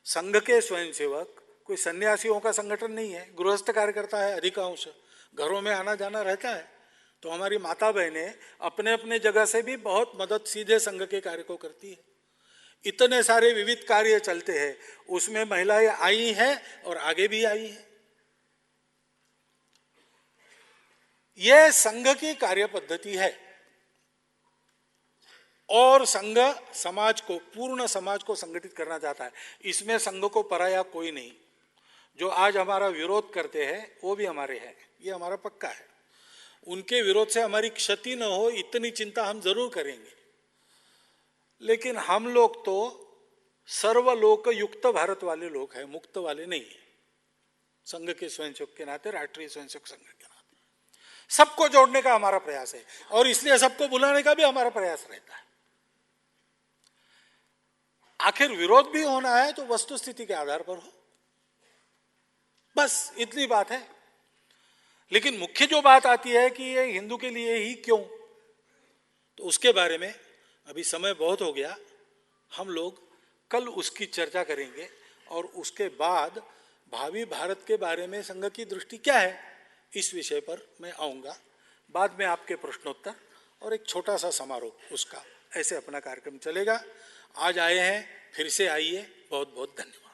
संघ के स्वयंसेवक कोई सन्यासियों का संगठन नहीं है, गृहस्थ कार्यकर्ता है अधिकांश, घरों में आना जाना रहता है। तो हमारी माता बहनें अपने अपने जगह से भी बहुत मदद सीधे संघ के कार्य को करती है। इतने सारे विविध कार्य चलते हैं, उसमें महिलाएं आई हैं और आगे भी आई हैं। यह संघ की कार्य पद्धति है। और संघ समाज को, पूर्ण समाज को संगठित करना चाहता है। इसमें संघ को पराया कोई नहीं। जो आज हमारा विरोध करते हैं वो भी हमारे हैं, ये हमारा पक्का है। उनके विरोध से हमारी क्षति न हो इतनी चिंता हम जरूर करेंगे, लेकिन हम लोग तो सर्वलोक युक्त भारत वाले लोग हैं, मुक्त वाले नहीं है। संघ के स्वयंसेवक के नाते, राष्ट्रीय स्वयंसेवक संघ के नाते सबको जोड़ने का हमारा प्रयास है, और इसलिए सबको बुलाने का भी हमारा प्रयास रहता है। आखिर विरोध भी होना है तो वस्तुस्थिति के आधार पर हो, बस इतनी बात है। लेकिन मुख्य जो बात आती है कि ये हिंदू के लिए ही क्यों, तो उसके बारे में अभी समय बहुत हो गया। हम लोग कल उसकी चर्चा करेंगे, और उसके बाद भावी भारत के बारे में संघ की दृष्टि क्या है, इस विषय पर मैं आऊँगा। बाद में आपके प्रश्नोत्तर और एक छोटा सा समारोह, उसका ऐसे अपना कार्यक्रम चलेगा। आज आए हैं, फिर से आइए। बहुत बहुत धन्यवाद।